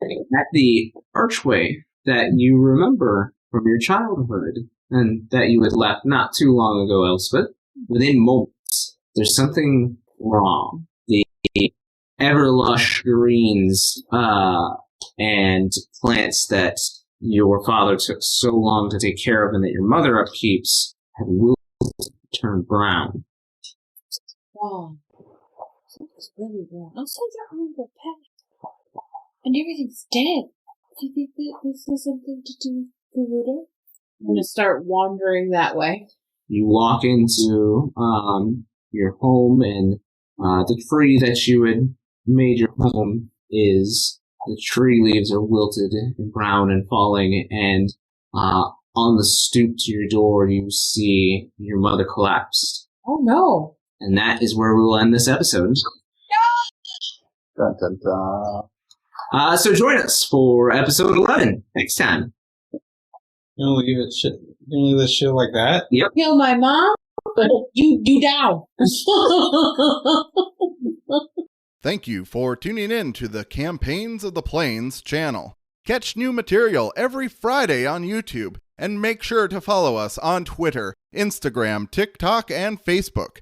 at the archway that you remember from your childhood and that you had left not too long ago, Elspeth. Within moments, there's something wrong. The ever lush greens and plants that your father took so long to take care of and that your mother upkeeps have wilted, turned brown. Wrong. Something's really wrong. I'm so on the path. And everything's dead. Do you think that this has something to do with Garuda? I'm going to start wandering that way. You walk into your home, and the tree that you had made your home the tree leaves are wilted and brown and falling, and on the stoop to your door you see your mother collapse. Oh no. And that is where we will end this episode. Dun, dun, dun. So join us for episode 11 next time. You leave this shit like that? Yep. Kill my mom, but you down. Thank you for tuning in to the Campaigns of the Plains channel. Catch new material every Friday on YouTube, and make sure to follow us on Twitter, Instagram, TikTok, and Facebook.